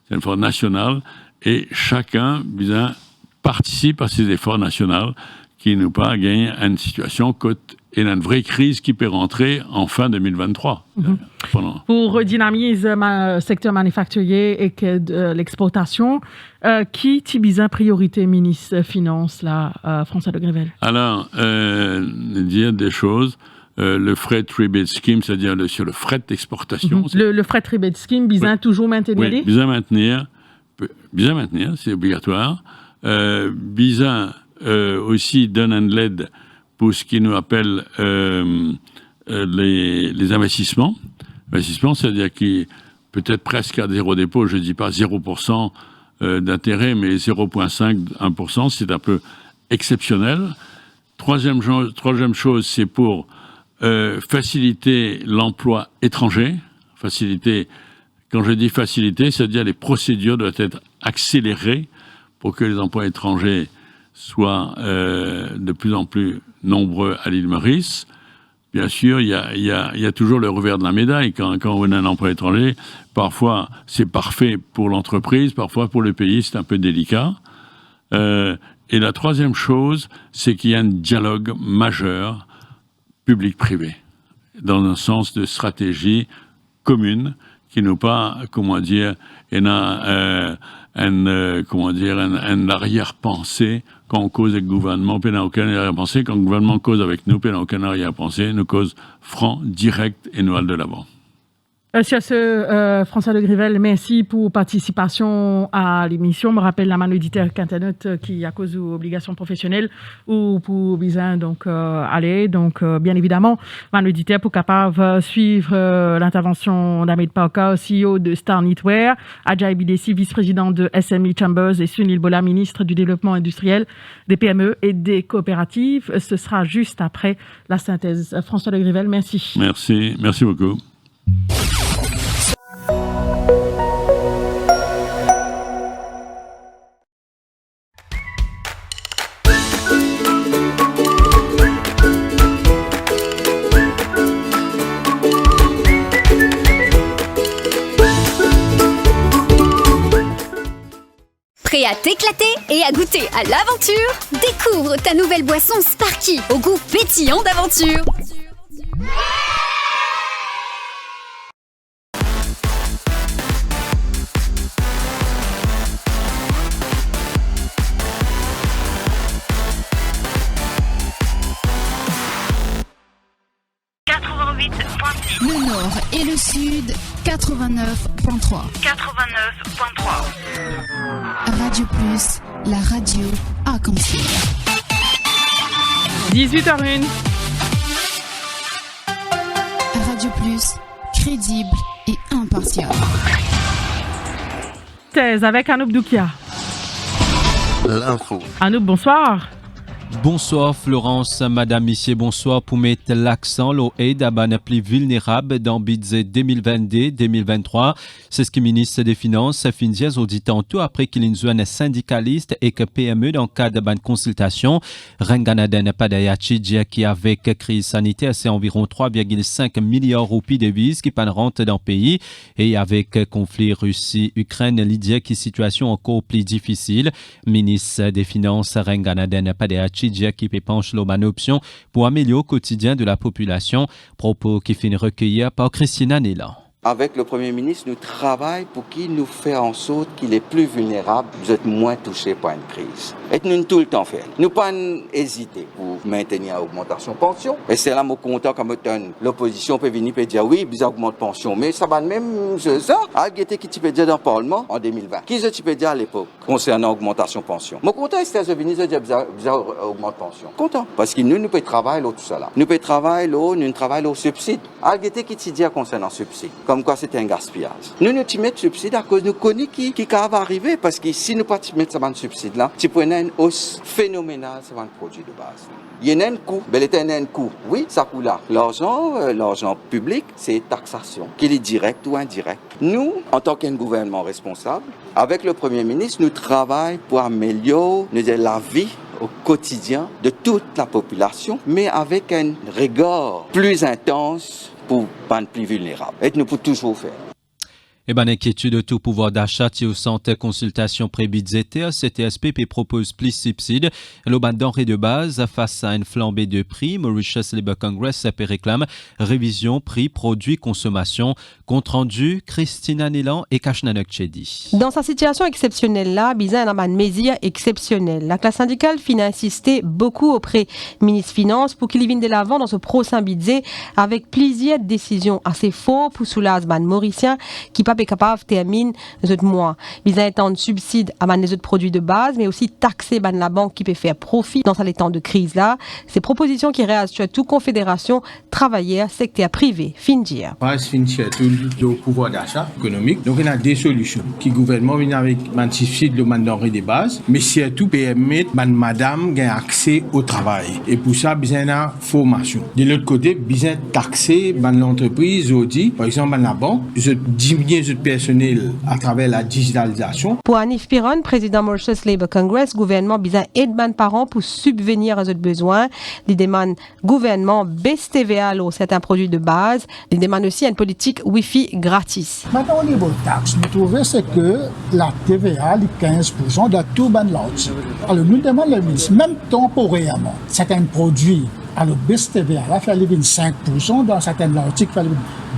c'est un effort national. Et chacun bien participe à ces efforts nationaux qui nous pas gagner une situation et une vraie crise qui peut rentrer en fin 2023. Pour redynamiser le secteur manufacturier et de l'exportation, qui tibisa priorité ministre des Finances, François de Grével? Alors, dire des choses. Le fret rebate scheme, c'est-à-dire sur le fret d'exportation. Le fret rebate scheme, bien toujours maintenir? Oui, bien maintenir, c'est obligatoire. Bien aussi donne un l'aide pour ce qui nous appelle les investissements. investissement, c'est-à-dire qui peut-être presque à zéro dépôt, je ne dis pas 0% d'intérêt, mais 0,5, 1%, c'est un peu exceptionnel. Troisième chose, c'est pour faciliter l'emploi étranger. Faciliter, quand je dis faciliter, c'est-à-dire les procédures doivent être accélérées pour que les emplois étrangers soient de plus en plus nombreux à l'île Maurice. Bien sûr, il y a toujours le revers de la médaille. Quand on a un emploi étranger, parfois c'est parfait pour l'entreprise, parfois pour le pays, c'est un peu délicat. Et la troisième chose, c'est qu'il y a un dialogue majeur public-privé, dans un sens de stratégie commune, qui n'a pas, un arrière-pensée quand on cause avec le gouvernement, puis il n'y a aucun arrière-pensée. Quand le gouvernement cause avec nous, puis il n'y a aucun arrière-pensée. Nous cause franc, direct et nous allons de l'avant. François de Grivel, merci pour participation à l'émission. Je me rappelle la main auditeur qu'Internet qui, à cause d'obligations professionnelles ou pour besoin aller. Donc, bien évidemment, main auditeur pour capable suivre l'intervention d'Ahmed Pauka, CEO de Star Knitwear, Adjaye Bidessi, vice-président de SME Chambers et Sunil Bola, ministre du Développement industriel, des PME et des coopératives. Ce sera juste après la synthèse. François de Grivel, merci. Merci beaucoup. Prêt à t'éclater et à goûter à l'aventure? Découvre ta nouvelle boisson Sparky au goût pétillant d'aventure. Le nord et le sud, 89.3. 89.3. Radio Plus, la radio à Compiègne. 18h01. Radio Plus, crédible et impartial. Thèse avec Anoub Doukia. L'info. Anoub, bonsoir. Bonsoir Florence, Madame, Monsieur, bonsoir. Pour mettre l'accent sur l'aide à les plus vulnérables dans le budget 2022-2023, c'est ce que le ministre des Finances Findiez a dit tantôt après qu'il y a un syndicaliste et que PME dans le cadre de consultation. Renganaden Padayachi dit qu'avec la crise sanitaire, c'est environ 3,5 milliards de roupies de devises qui rentrent dans le pays. Et avec le conflit Russie-Ukraine, l'idée qui situation encore plus difficile. Ministre des Finances Renganaden Padayachi qui penche l'option option pour améliorer le quotidien de la population. Propos qui finit recueillir par Christina Nélan. Avec le Premier ministre, nous travaillons pour qu'il nous fasse en sorte qu'il est plus vulnérable, vous êtes moins touché par une crise. Et nous tout le temps faire. Nous pas hésiter pour maintenir l'augmentation de pension. Et c'est là mon content comme l'opposition peut venir et dire oui, ils augmentent pension. Mais ça va même ça. Algété qui tu peux dire dans le Parlement en 2020. Qui tu peux dire à l'époque concernant l'augmentation de pension. Mon content c'est de venir dire qu'ils augmentent pension. Content. Parce que nous pouvons travailler là tout ça là. Nous pouvons travailler là, nous travaillons au subside. Algété qui tu dit concernant subside. Comme quoi c'était un gaspillage. Nous mettons subside à cause de nous connaissons qui va arriver. Parce que si nous ne mettons pas ce subside là, tu prenais une hausse phénoménale sur un produit de base. Il y a un coût, mais il y a un coût. Oui, ça coûte là. L'argent public, c'est taxation, qu'il est direct ou indirect. Nous, en tant qu'un gouvernement responsable, avec le Premier ministre, nous travaillons pour améliorer la vie au quotidien de toute la population, mais avec un regard plus intense pour les plus vulnérables. Et nous pouvons toujours faire. Eh ben, inquiétude de tout pouvoir d'achat, au centre consultation pré-budgétaire, CTSP propose plus subsides. Le ban denrées de base face à une flambée de prix. Mauritius Labour Congress réclame révision prix, produits, consommation. Compte rendu, Christina Nélan et Kachnanek Chedi. Dans sa situation exceptionnelle là, Bizan a une mesure exceptionnelle. La classe syndicale finit insister beaucoup auprès du ministre Finances pour qu'il vienne de l'avant dans ce prochain budget avec plusieurs décisions assez fortes pour soulager les Mauriciens qui pas est capable de terminer les autres mois. Ils ont subside à les autres produits de base, mais aussi taxer la banque qui peut faire profit dans les temps de crise là. Ces propositions qui réagissent à toute confédération, travailleurs, secteur privé, Findir. Le pouvoir d'achat économique. Donc, il y a des solutions qui le gouvernement vient avec un subside de denrées de base, mais surtout permettre madame gain accès au travail. Et pour ça, besoin de formation. De l'autre côté, besoin de taxer l'entreprise, par exemple, la banque, diminuer le personnel à travers la digitalisation. Pour Anif Piron, président Mauritius Labour Congress, gouvernement besoin aide parents pour subvenir à leurs besoins. Il demande gouvernement baisse TVA sur certains produits de base. Il demande aussi une politique Wi-Fi gratis. Maintenant, au niveau taxe, nous trouvons que la TVA est 15% de tout ban l'autre. Alors, nous demandons le ministre, même temporairement, certains produits, alors baisse TVA, là, il fallait 5%, dans certains articles, il fallait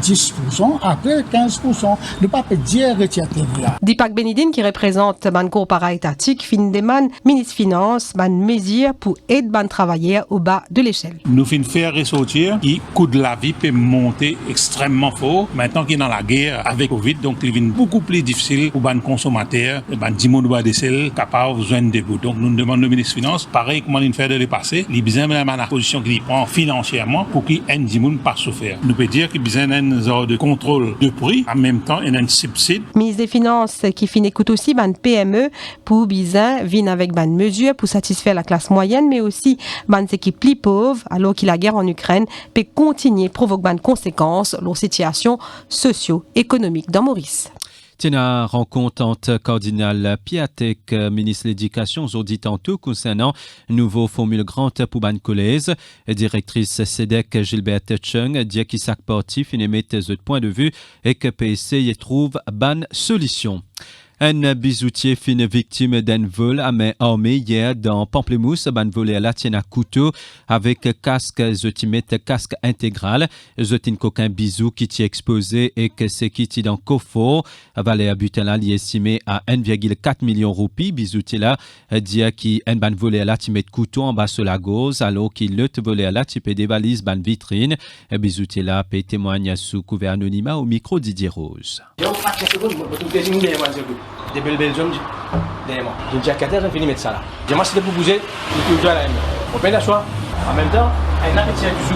10%, après 15%. Ne pas dire retirer TVA. Dipak Benidine, qui représente le cours para-étatique, fin demande ministre Finance, mesure pour aider les travailleurs au bas de l'échelle. Nous finissons faire ressortir, le coût de la vie peut monter extrêmement fort. Maintenant qu'il est dans la guerre avec Covid, donc il devient beaucoup plus difficile pour les consommateurs, les 10 mois de bas d'échelle, capables de joindre des bouts. Donc nous demandons au ministre Finance, pareil, comment il fait de dépasser, il a besoin de la position qu'il prend financièrement pour qu'il ait 10 mois pas souffert. Nous peut dire qu'il a besoin d'un genre de contrôle de prix, en même temps, il y a un subside. Ministre des Finances qui écoute aussi les PME pour bizarre viennent avec des mesures pour satisfaire la classe moyenne, mais aussi les équipes plus pauvres, alors que la guerre en Ukraine peut continuer à provoquer des conséquences sur la situation socio-économique dans Maurice. Tina rencontre entre cardinal Piatek, ministre de l'Éducation, aujourd'hui tantôt concernant nouveau formule grande pour ban collège. Directrice CEDEC Gilbert Chung dit qu'il s'est parti finalement des points de vue et que PSC y trouve ban solution. Un bijoutier fin victime d'un vol à main armée hier dans Pamplemousse, ban volé à la tienne à couteau avec casque casque intégral. Zotin coquin bisou qui t'y exposé et que c'est qui t'y dans coffre. Valé à butin li estimé à 1,4 million roupies. Bijoutier là dit qui un ban volé à la tienne couteau en bas sur la gauze alors qu'il le volé à la type des valises ban vitrine. Bijoutier là peut témoigner sous couvert anonymat au micro Didier Rose. Des belles Belgium, derrière moi. J'ai une jaquette, j'ai fini de mettre ça là. J'ai moi, c'était pour bouger, je peux jouer à la même. On peut l'asseoir. En même temps, un an qui tient du sous.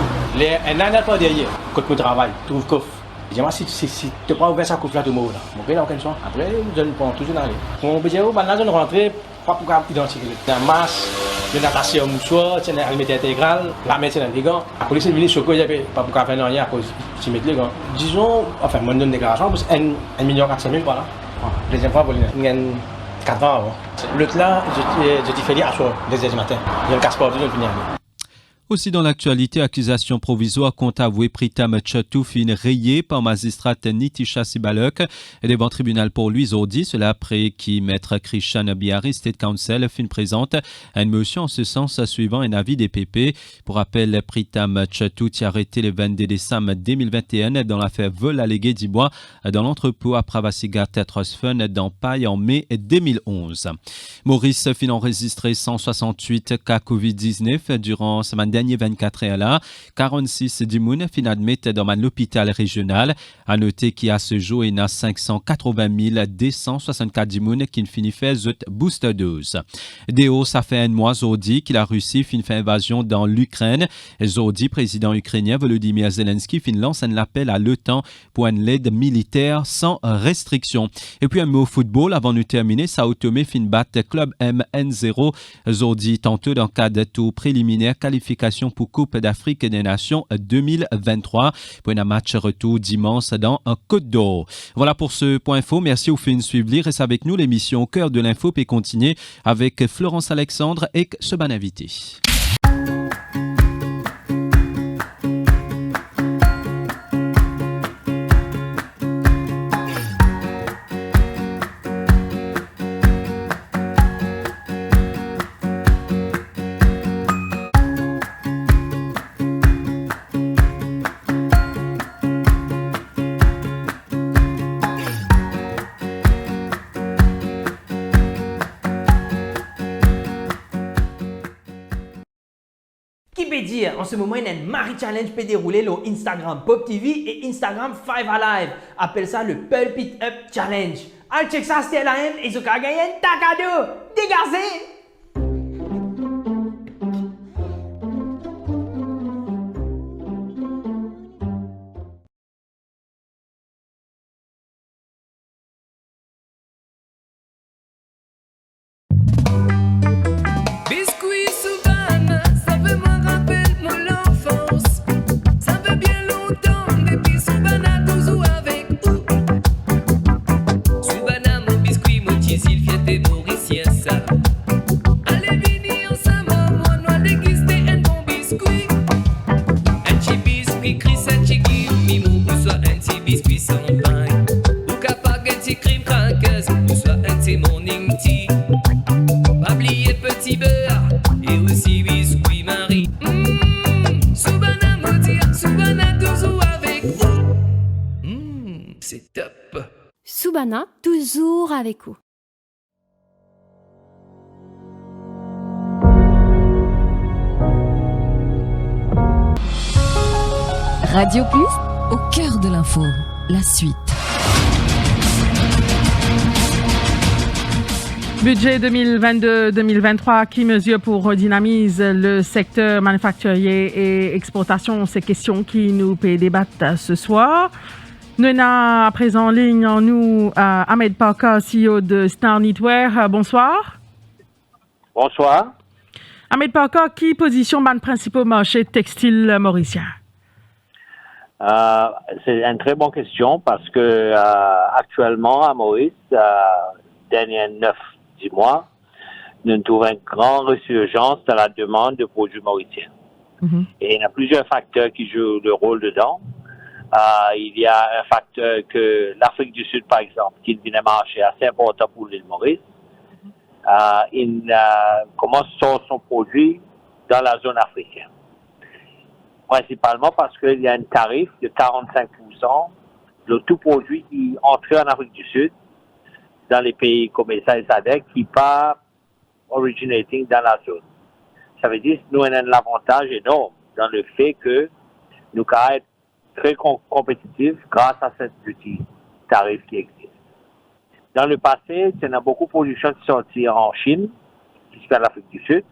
Un an pas derrière. Quand je travaille, je trouve coffre. J'ai moi, si tu prends ouvert ça coffre là, tu m'ouvres là. Mon père n'a aucun choix. Après, je ne prends toujours dans les. Mon budget, là, je ne rentre pas pour identifier. La masse, le natation mouchoir, c'est une alimentaire intégrale, la médecine des gants. La police est venue sur quoi il n'y avait pas pour faire rien à cause de mettre les gants. Disons, enfin, moi, je donne une déclaration, parce que 1,4 million, voilà. Deuxième fois, il y a 4 ans avant. L'autre là, je t'ai fait à soir, 2h du matin. Il y a un casse-port, je vais finir. Aussi dans l'actualité, accusation provisoire contre avoué Pritam Chatou fin rayée par magistrat Nitisha Sibalok devant tribunal pour lui aujourd'hui. Cela après qui maître Krishan Biari State Council fin présente une motion en ce sens suivant un avis des PP. Pour rappel, Pritam Chatou a arrêté le 22 décembre 2021 dans l'affaire vol allégué d'Ibois dans l'entrepôt à Pravasiga Tetrosfun dans Paille en mai 2011. Maurice fin enregistré 168 cas Covid-19 durant semaine dernier 24 heures là, 46 d'immunes fin admettent dans l'hôpital régional. À noter qu'il y a ce jour, il y a 580 264 d'immunes qui finit fait booster dose. Déo, ça fait un mois aujourd'hui que la Russie fin fait invasion dans l'Ukraine. Aujourd'hui, président ukrainien Volodymyr Zelensky fin lance un appel à l'OTAN pour une aide militaire sans restriction. Et puis un mot football avant de terminer, Sao Tomé fin battre Club MN0 aujourd'hui tantôt dans le cadre de tour préliminaire qualification pour Coupe d'Afrique des Nations 2023 pour un match retour dimanche dans un Côte d'Or. Voilà pour ce point info. Merci au fin de suivre. Restez avec nous. L'émission au cœur de l'info peut continuer avec Florence Alexandre et ce bon invité. Qui peut dire, en ce moment, il y a un Marie Challenge peut dérouler sur Instagram Pop TV et Instagram 5 Alive. Appelle ça le Pulpit Up Challenge. Allez, check ça, c'était la haine et ils ont gagné un cadeau. Dégagez! Soubana, toujours avec vous. Radio Plus, au cœur de l'info, la suite. Budget 2022-2023 qui mesure pour redynamiser le secteur manufacturier et exportation, ces questions qui nous peut débattre ce soir. Nous avons à présent en ligne en nous Ahmed Parker, CEO de Star Knitwear. Bonsoir. Bonsoir. Ahmed Parker, qui positionne le principal marché textile mauricien? C'est une très bonne question parce que actuellement à Maurice, derniers 9-10 mois, nous trouvons une grande résurgence dans la demande de produits mauriciens. Mm-hmm. Et il y a plusieurs facteurs qui jouent le rôle dedans. Il y a un facteur que l'Afrique du Sud, par exemple, qui est un marché assez important pour l'île Maurice, il commence son produit dans la zone africaine. Principalement parce qu'il y a un tarif de 45% de tout produit qui entre en Afrique du Sud, dans les pays comme ça et SADC, qui pas originating dans la zone. Ça veut dire que nous avons un avantage énorme dans le fait que nous pouvons être très compétitifs grâce à cette petit tarif qui existe. Dans le passé, il y a beaucoup de production qui sortit en Chine, jusqu'à l'Afrique du Sud.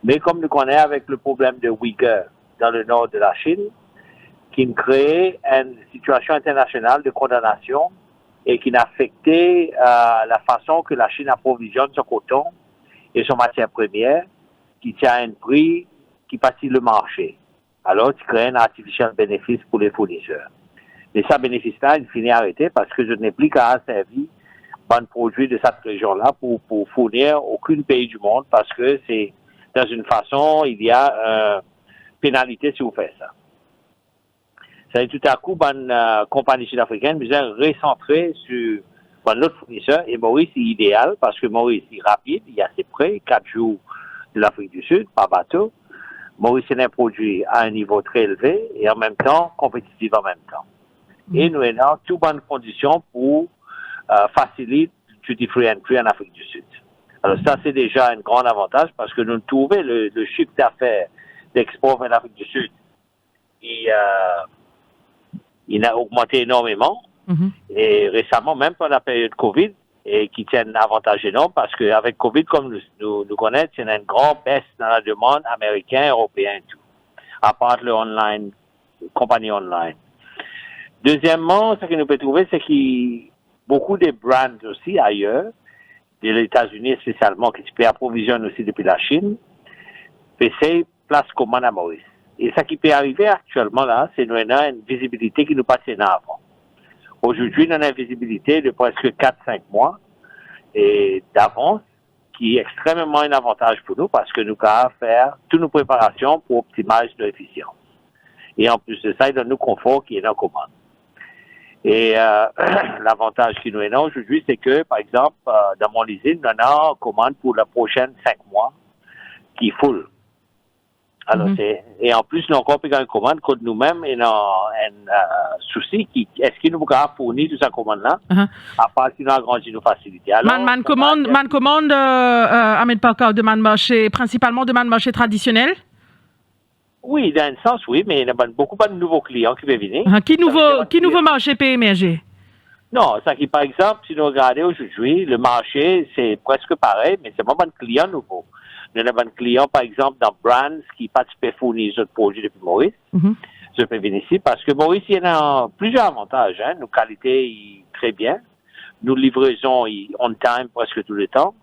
Mais comme nous connaissons avec le problème de Uyghurs dans le nord de la Chine, qui crée une situation internationale de condamnation et qui a affecté la façon que la Chine approvisionne son coton et son matière première, qui tient un prix qui passe le marché. Alors, tu crées un artificiel bénéfice pour les fournisseurs. Mais ça bénéfice-là, il finit arrêté parce que je n'ai plus qu'à servir un produit de cette région-là pour fournir aucun pays du monde parce que c'est, dans une façon, il y a pénalité si vous faites ça. Ça veut dire tout à coup, une compagnie sud-africaine besoin de recentrer sur l'autre fournisseur et Maurice est idéal parce que Maurice est rapide, il est assez près, 4 jours de l'Afrique du Sud par bateau. Maurice est un produit à un niveau très élevé et en même temps compétitif en même temps. Et nous avons toutes bonnes conditions pour faciliter duty free entry en Afrique du Sud. Alors ça c'est déjà un grand avantage parce que nous trouvons le chiffre d'affaires d'export vers l'Afrique du Sud. Il a augmenté énormément et récemment même pendant la période Covid et qui tient un avantage énorme parce qu'avec Covid, comme nous connaissons, il y a une grande baisse dans la demande américaine, européenne et tout, à part le online, compagnie online. Deuxièmement, ce que nous pouvons trouver, c'est qu'il beaucoup de brands aussi ailleurs, des États-Unis spécialement, qui se approvisionnent aussi depuis la Chine, PC place commande à Maurice. Et ce qui peut arriver actuellement là, c'est nous avons une visibilité qui nous passait avant. Aujourd'hui, nous avons une visibilité de presque 4-5 mois et d'avance, qui est extrêmement un avantage pour nous parce que nous pouvons faire toutes nos préparations pour optimiser l'efficience. Et en plus de ça, il donne nous confort qui est dans la commande. Et l'avantage qui nous est là aujourd'hui, c'est que, par exemple, dans mon usine, nous avons une commande pour la prochaine 5 mois qui est full. Alors, et en plus, nous avons encore une commande contre nous-mêmes et nous avons un souci est-ce qu'il nous pouvons fournir toute cette commande-là, à part si nous avons agrandi nos facilités. Alors, commande Ahmed Parker, demande marché, principalement demande marché traditionnel? Oui, dans un sens, oui, mais il y a beaucoup de nouveaux clients qui peuvent venir. Qui nouveau marché peut émerger? Non, ça qui, par exemple, si nous regardons aujourd'hui, le marché, c'est presque pareil, mais c'est vraiment un client nouveau. Nous avons un client, par exemple, dans Brands, qui participent à fournir notre projet depuis Maurice. Je peux venir ici parce que Maurice, il y a plusieurs avantages. Hein. Nos qualités, très bien. Nos livraisons, on time presque tout le temps.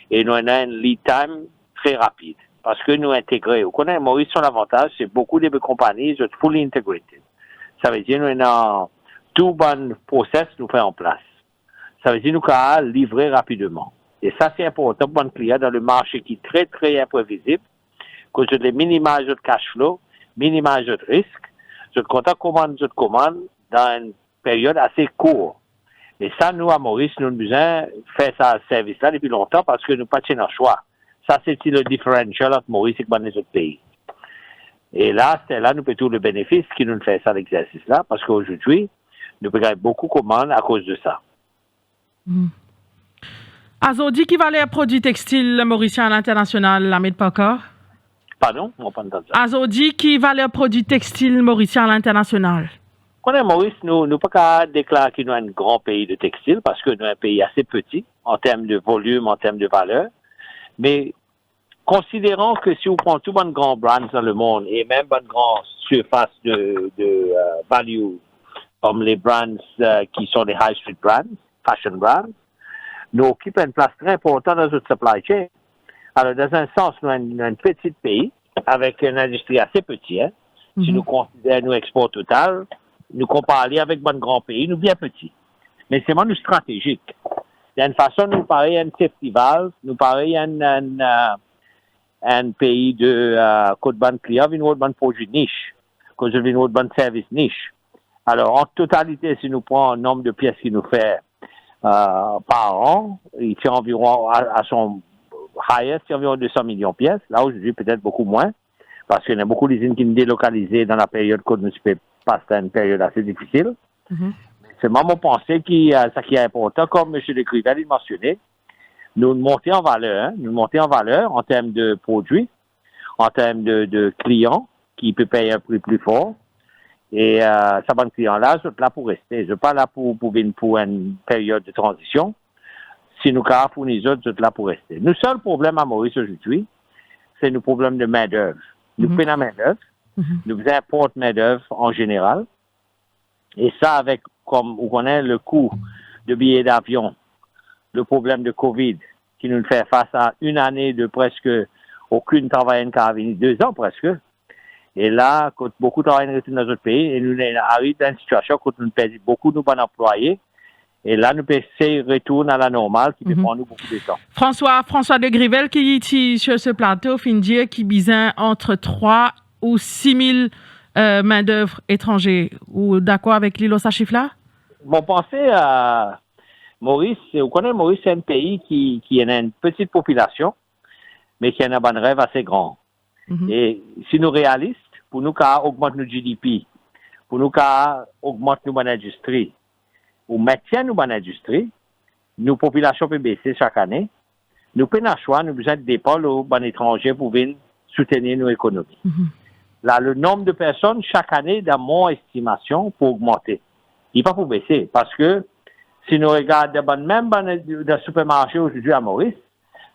Et nous avons un lead time très rapide. Parce que nous intégrés. Vous connaissez, Maurice, son avantage, c'est beaucoup de compagnies sont fully integrated. Ça veut dire, nous avons tout bon process nous fait en place. Ça veut dire, nous pouvons livrer rapidement. Et ça, c'est important pour un client dans le marché qui est très, très imprévisible. Que je les minimise notre cash flow, minimise notre risque. Je compte commande dans une période assez courte. Et ça, nous, à Maurice, nous avons besoin de faire ce service-là depuis longtemps parce que nous n'avons pas de choix. Ça, c'est le differential entre Maurice et les autres pays. Et là, c'est là, nous avons tout le bénéfice qui nous fait ça, l'exercice-là, parce qu'aujourd'hui, nous payons beaucoup de commandes à cause de ça. Azodi, qui va les produits textiles mauriciens à l'international, l'Ahmed Parker? Pardon? On pas entendu ça. Azodi, qui va les produits textiles mauriciens à l'international? Quand on est Maurice, nous ne pouvons pas déclarer que nous sommes un grand pays de textile parce que nous sommes un pays assez petit en termes de volume, en termes de valeur. Mais considérant que si on prend tout bon grand brands dans le monde et même une grande surface de value comme les brands qui sont des high street brands, fashion brands, nous occupons une place très importante dans notre supply chain. Alors, dans un sens, nous sommes un petit pays avec une industrie assez petite. Hein. Si nous considérons nos exports total, nous comparons avec un grand pays, nous bien petits. Mais c'est vraiment stratégique. D'une façon, nous paraît un safety valve, nous paraît un pays de côte ban client, une autre ban projet niche, cause de une autre ban service niche. Alors, en totalité, si nous prenons un nombre de pièces qu'il nous fait par an, il tient environ à son highest, c'est environ 200 millions de pièces. Là, aujourd'hui, peut-être beaucoup moins, parce qu'il y a beaucoup d'usines qui sont délocalisées dans la période que nous passons une période assez difficile. C'est vraiment mon pensée ça qui est important, comme M. Lecrivet l'a mentionné, nous monter en valeur, en termes de produits, en termes de clients qui peuvent payer un prix plus fort. Et ça bon client-là, je suis là pour rester. Je ne suis pas là pour une période de transition. Si nous avons pour nous autres, je suis là pour rester. Le seul problème à Maurice aujourd'hui, c'est le problème de main-d'œuvre. Nous prenons la main-d'œuvre, nous importons main-d'œuvre en général. Et ça, avec, comme on connaît le coût de billets d'avion, le problème de COVID, qui nous fait face à une année de presque aucune travail qui a venu, 2 ans presque. Et là, quand beaucoup de travail dans notre pays, et nous arrivons dans une situation où nous perdons beaucoup de bons employés. Et là, nous essayons de retourner à la normale, qui peut prendre nous beaucoup de temps. François de Grivel, qui est sur ce plateau, fin dire qui besoin entre 3 ou 6 000 main-d'œuvre étrangers. Ou d'accord avec Lilo, ça chiffre-là? Mon pensée à Maurice, vous connaissez Maurice, c'est un pays qui a une petite population, mais qui a un bon rêve assez grand. Et si nous réalistes, pour nous augmenter notre GDP, pour nous augmenter notre industrie, ou maintenir notre industrie, nos populations peuvent baisser chaque année. Nous prenons le choix, nous avons besoin de dépôts aux étrangers pour venir soutenir nos économies. Là, le nombre de personnes chaque année, dans mon estimation, pour augmenter. Il n'est pas pour baisser, parce que si nous regardons même dans le supermarché aujourd'hui à Maurice,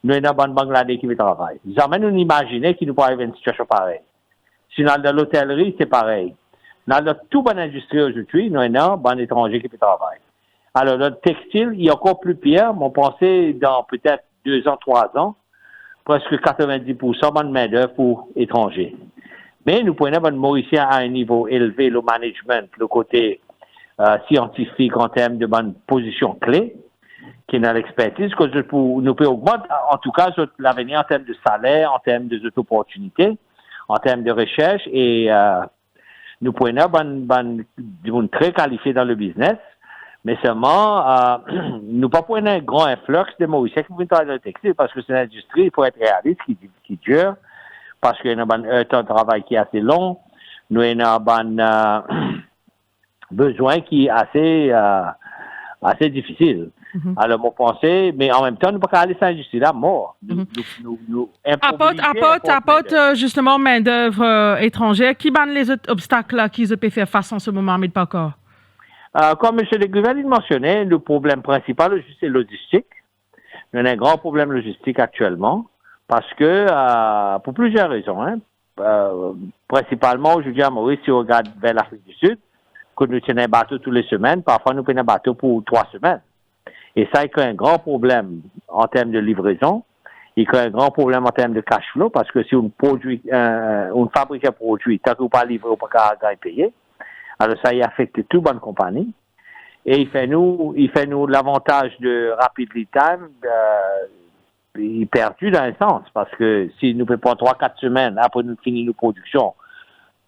nous avons un Bangladais qui travaille. Jamais nous n'imaginons qu'il nous pourrait arriver une situation pareille. Si dans l'hôtellerie, c'est pareil. Dans toute bonne industrie aujourd'hui, nous avons un étranger qui travaille. Alors, le textile, il est encore plus pire. Mon pensée, dans peut-être 2 ans, 3 ans, presque 90% de main-d'œuvre pour étrangers. Mais nous prenons un Mauricien à un niveau élevé, le management, le côté scientifique en termes de bonne position clé, qui est dans l'expertise, que nous pouvons augmenter, en tout cas, l'avenir en termes de salaire, en termes de opportunités, en termes de recherche, et nous prenons une très qualifié dans le business, mais seulement, nous pas prenons un grand influx de Mauriciens qui viennent travailler dans le textile, parce que c'est une industrie, il faut être réaliste, qui dure, parce qu'il y a un temps de travail qui est assez long, nous avons un besoin qui est assez difficile. Alors, mon pensée, mais en même temps, nous ne pouvons pas aller sans industrie là, mort. Apporte justement main-d'œuvre étrangère. Qui ban les autres obstacles là qu'ils peuvent faire face en ce moment, mais pas encore? Comme M. le gouverneur mentionnait, le problème principal, c'est logistique. Il y a un grand problème logistique actuellement parce que, pour plusieurs raisons, principalement aujourd'hui à Maurice, si on regarde vers l'Afrique du Sud, que nous tenons un bateau toutes les semaines, parfois nous prenons un bateau pour 3 semaines. Et ça, il crée un grand problème en termes de livraison. Il crée un grand problème en termes de cash flow parce que si on fabrique un produit, tant qu'on ne pas livrer, on ne peut pas payer. Alors ça, il affecte toute bonne compagnie. Et il fait nous l'avantage de rapid lead time, il est perdu dans un sens parce que si nous faisons 3-4 semaines après nous finir nos productions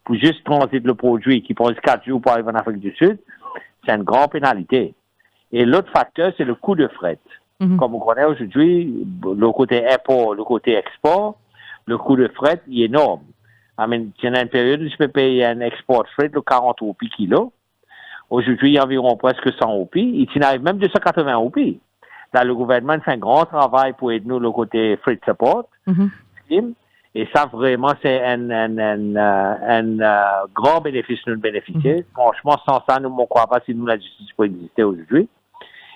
pour juste transiter le produit qui prend 4 jours pour arriver en Afrique du Sud, c'est une grande pénalité. Et l'autre facteur, c'est le coût de fret. Comme on connaît aujourd'hui, le côté import, le côté export, le coût de fret il est énorme. Il y a une période où je peux payer un export fret de 40 roupies kilo. Aujourd'hui, il y a environ presque 100 roupies. Il arrive même 280 roupies. Là, le gouvernement fait un grand travail pour aider nous le côté freight support. Et ça, vraiment, c'est un grand bénéfice nous bénéficier. Franchement, sans ça, nous ne croyons pas si nous la justice peut exister aujourd'hui.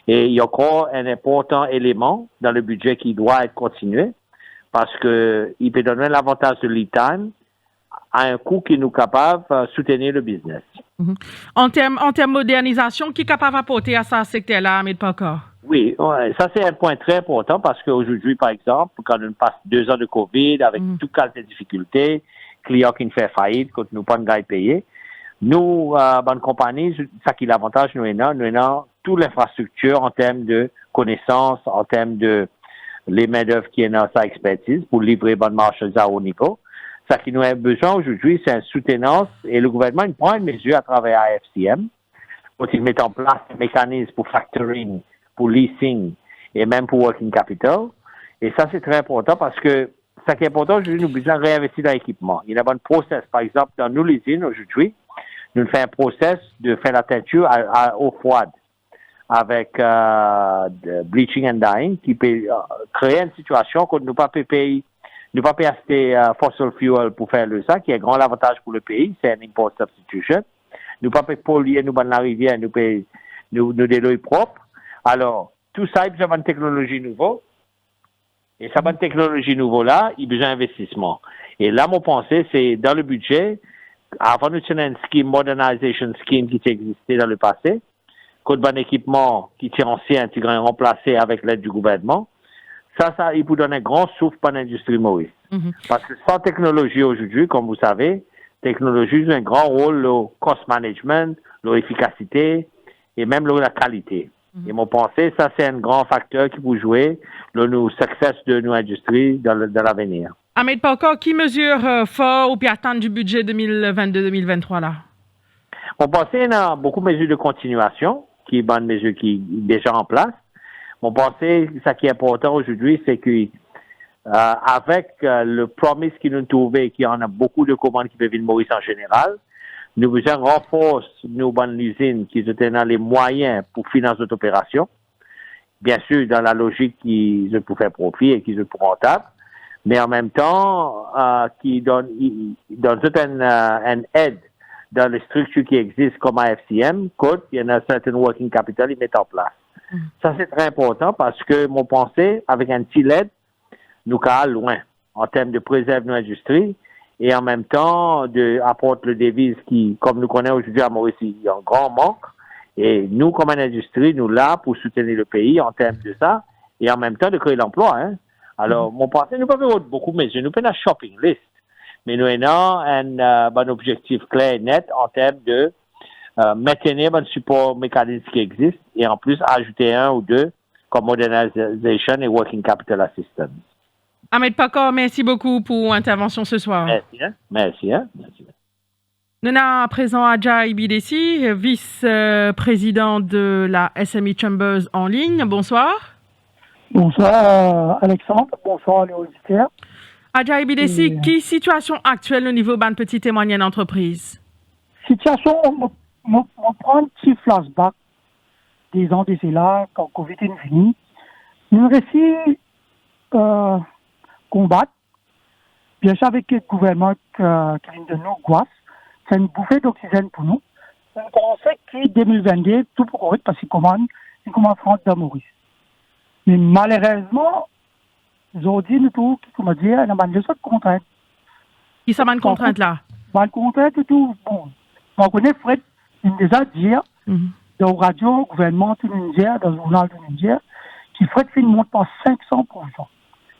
Et il y a encore un important élément dans le budget qui doit être continué parce que il peut donner l'avantage de lead time à un coût qui nous capable de soutenir le business. En termes de modernisation, qui est capable d'apporter à ce secteur-là, Ahmed Parker? Oui, ça c'est un point très important parce qu'aujourd'hui, par exemple, quand on passe 2 ans de COVID avec toutes les difficultés, clients qui nous font faillite, quand nous ne pouvons pas payer, nous, bonne compagnie, ça qui est l'avantage, nous avons toute l'infrastructure en termes de connaissances, en termes de les main-d'œuvre qui est dans sa expertise pour livrer bonne marchandise à haut niveau. Ça qui nous a besoin aujourd'hui, c'est une soutenance et le gouvernement il prend une mesure à travers AFCM pour qu'il mette en place un mécanisme pour factoring, pour leasing et même pour working capital. Et ça, c'est très important parce que ce qui est important aujourd'hui, nous avons besoin de réinvestir dans l'équipement. Il y a un bon process. Par exemple, dans nos usines aujourd'hui, nous faisons un process de faire la teinture à eau froide avec bleaching and dyeing qui peut créer une situation qu'on ne peut pas payer. Nous ne pouvons pas acheter fossil fuel pour faire ça, qui est un grand avantage pour le pays, c'est un import substitution. Nous ne pouvons pas polluer nous dans la rivière, nous de l'eau propre. Alors, tout ça, il y a une technologie nouvelle. Et cette bonne technologie nouvelle-là, il y a besoin d'investissement. Et là, mon pensée, c'est dans le budget, avant nous tenir une scheme, modernization scheme qui existait dans le passé, côté bon équipement qui est ancien, qui est remplacé avec l'aide du gouvernement. Ça, il vous donne un grand souffle pour l'industrie Maurice. Parce que sans technologie aujourd'hui, comme vous savez, technologie joue un grand rôle le cost management, l'efficacité et même la qualité. Et mon pensée, ça, c'est un grand facteur qui peut jouer le succès de nos industries dans l'avenir. Ahmed Parker, qui mesure fort ou puis attendre du budget 2022-2023 là? Mon pensée, il y a beaucoup de mesures de continuation, qui est bonne mesure qui est déjà en place. Mon pensée, ce qui est important aujourd'hui, c'est que avec le promise qui nous trouvait, qu'il y en a beaucoup de commandes qui peuvent venir Maurice en général, nous besoin renforcer nos bonnes usines qui ont les moyens pour financer notre opération. Bien sûr, dans la logique qu'ils ont pour faire profit et qu'ils ont pour rentable, mais en même temps, qui donne une aide dans les structures qui existent comme AFCM, il y en a certains working capital, ils mettent en place. Ça, c'est très important parce que mon pensée, avec un petit aide, nous allons loin en termes de préserver nos industries et en même temps apporte le devise qui, comme nous connaissons aujourd'hui à Maurice, il y a un grand manque. Et nous, comme une industrie, nous là pour soutenir le pays en termes de ça et en même temps de créer l'emploi. Alors, mon pensée, nous pas faire beaucoup de mesures. Nous faisons un shopping list, mais nous avons un objectif clair et net en termes de maintenir un support mécanisme qui existe et en plus ajouter 1 ou 2 comme modernization et working capital assistance. Ahmed Parker, merci beaucoup pour l'intervention ce soir. Merci. Nous avons à présent Adja Ibidessi, vice-président de la SME Chambers en ligne. Bonsoir. Bonsoir Alexandre, bonsoir les auditeurs. Adja Ibidessi, quelle situation actuelle au niveau de la petite et moyenne entreprise? Situation, on prend un petit flashback des ans d'ici là, quand Covid est fini, nous réussi combattre, bien sûr avec le gouvernement qui vient de nous, Guas, c'est une bouffée d'oxygène pour nous. On pensait que 2022, tout pour correct parce qu'il commence à rentrer dans Maurice. Mais malheureusement, aujourd'hui, nous trouvons comment dire, on a des autres contraintes. Qui ça une contrainte là? Une contrainte tout, bon. On connaît Fred, il nous a dit, dans la radio, gouvernement du Niger, dans le journal du Niger, qui Fred fait une monte par 500%.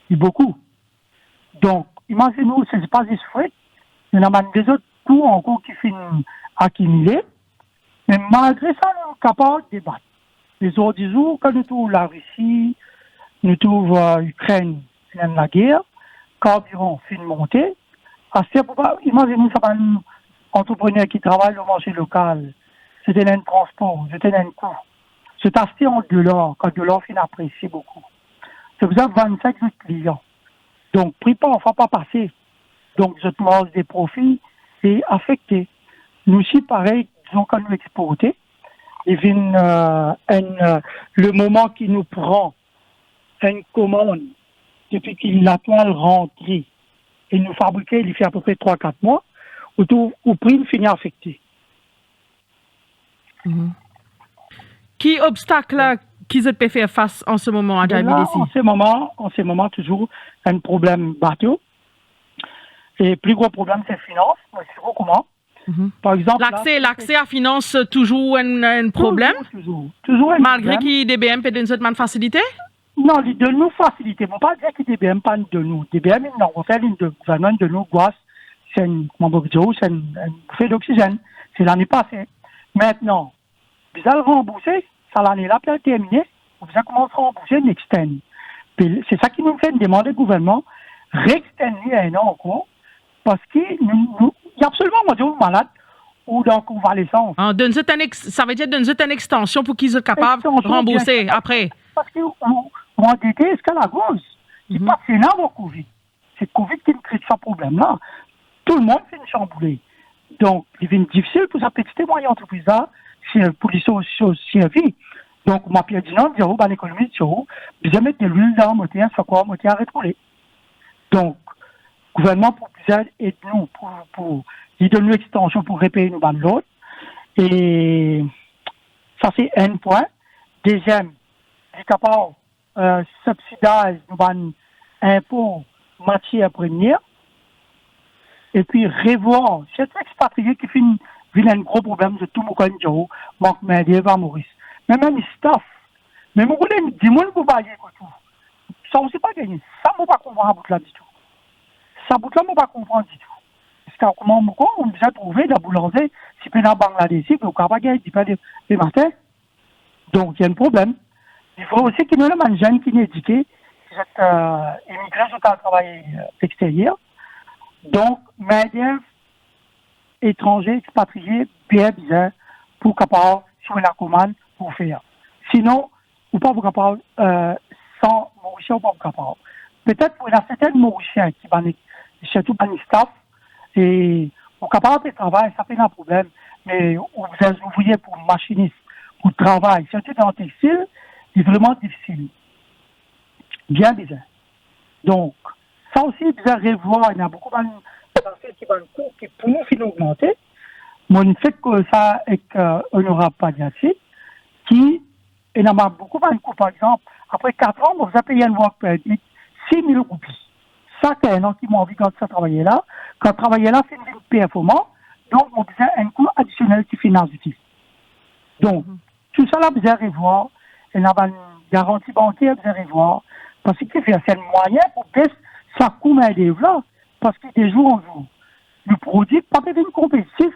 C'est beaucoup. Donc, imaginez-nous, ce n'est pas juste Fred, il y en a des autres coûts encore qui finissent accumulés, mais malgré ça, nous sommes capables de débattre. Les autres jours, quand nous trouvons la Russie, nous trouvons l'Ukraine, dans la guerre, carburant fin monter, imaginez ça, un entrepreneur qui travaille au marché local, c'était un transport, c'était un coût. C'est acheté en dollars, quand le dollar fin apprécié beaucoup. C'est vous avez 25 clients. Donc, prix pas, on ne va pas passer. Donc, cette marge des profits est affectée. Nous aussi, pareil, disons quand nous exportons, le moment qui nous prend une commande, depuis qu'il la toile rentrée, et nous fabriquer, il fait à peu près 3-4 mois, au prix finit affecté. Qui obstacle qui se peut faire face en ce moment à JBDC? En ce moment, toujours un problème bateau. Et le plus gros problème, c'est finance. Moi, je sais pas comment. Par exemple, l'accès à finance toujours un problème? Toujours un malgré problème. que DBM peut donner cette facilité? Non, de nous faciliter. On ne peut pas dire que DBM pas de nous. DBM, non, on fait une gouvernement de nous, c'est une bouffée d'oxygène. C'est l'année passée. Maintenant, vous allez rembourser, ça l'année là, puis elle est terminée. Vous allez commencer à rembourser next time. C'est ça qui nous fait demander au gouvernement réextender un an encore, parce qu'il y a absolument des malades ou dans convalescence. Ça veut dire donner une extension pour qu'ils soient capables de rembourser après. Parce que on endetté, est-ce qu'à la cause? Il passe là au Covid. C'est le Covid qui crée ce problème-là. Tout le monde fait une chamboulée. Donc, il devient difficile pour sa petite et moyenne entreprise là, pour les survie. Donc, ma pierre dit non, dans l'économie, vous mettre de l'huile dans le moteur, c'est quoi, moteur à rétrouver. Donc, le gouvernement pour plusieurs aide-nous, pour lui donner une extension pour repayer nos bandes l'autre. Et ça, c'est un point. Deuxième, il est capable de subsidier nos bandes impôts matières premières. Et puis, revoir, c'est expatrié qui fait un gros problème de tout le monde, manque main-d'œuvre à Maurice. Même un staff. Mais mon collègue me dit, moi, je ne peux pas aller tout. Ça, on ne sait pas gagner. Ça, on ne peut pas comprendre à bout là du tout. Ça, bout là, on ne peut pas comprendre du tout. Parce que comment on a trouvé la boulanger, si on est en Bangladesh, on ne peut pas gagner du pain le matin. Donc, il y a un problème. Il faut aussi qu'il y ait un jeune qui est éduqué, qui est immigré sur le travail extérieur. Donc, main-d'œuvre étranger, expatrié, bien bizarre, pour capable sur la commande pour faire. Sinon, ou pas capable, sans Mauricien, ou pas capable. Peut-être pour la certaine Mauricien qui va surtout dans le staff, et on est capable de travailler, ça fait un problème, mais vous voyez pour le machiniste, pour le travail, surtout dans le textile, c'est vraiment difficile. Bien bizarre. Donc, ça aussi, bizarre revoir, il y a beaucoup de qui vont cours qui pour nous finir augmenter. Mais on fait que ça avec Honorable Padiassi, qui, il y en a beaucoup de cours, par exemple, après 4 ans, vous avez payé un work permit, 6 000 roupies. Ça, c'est un an qui m'a envie quand ça travaillait là. Quand travaillait là, c'est une performance. Donc, on faisait un coût additionnel qui finance utile. Donc, tout ça là, vous allez revoir. Il y a une garantie bancaire, vous allez revoir. Parce qu'il fait un moyen pour baisser sa coût main-d'œuvre là. Parce que de jour en jour, le produit pas devenu compétitif.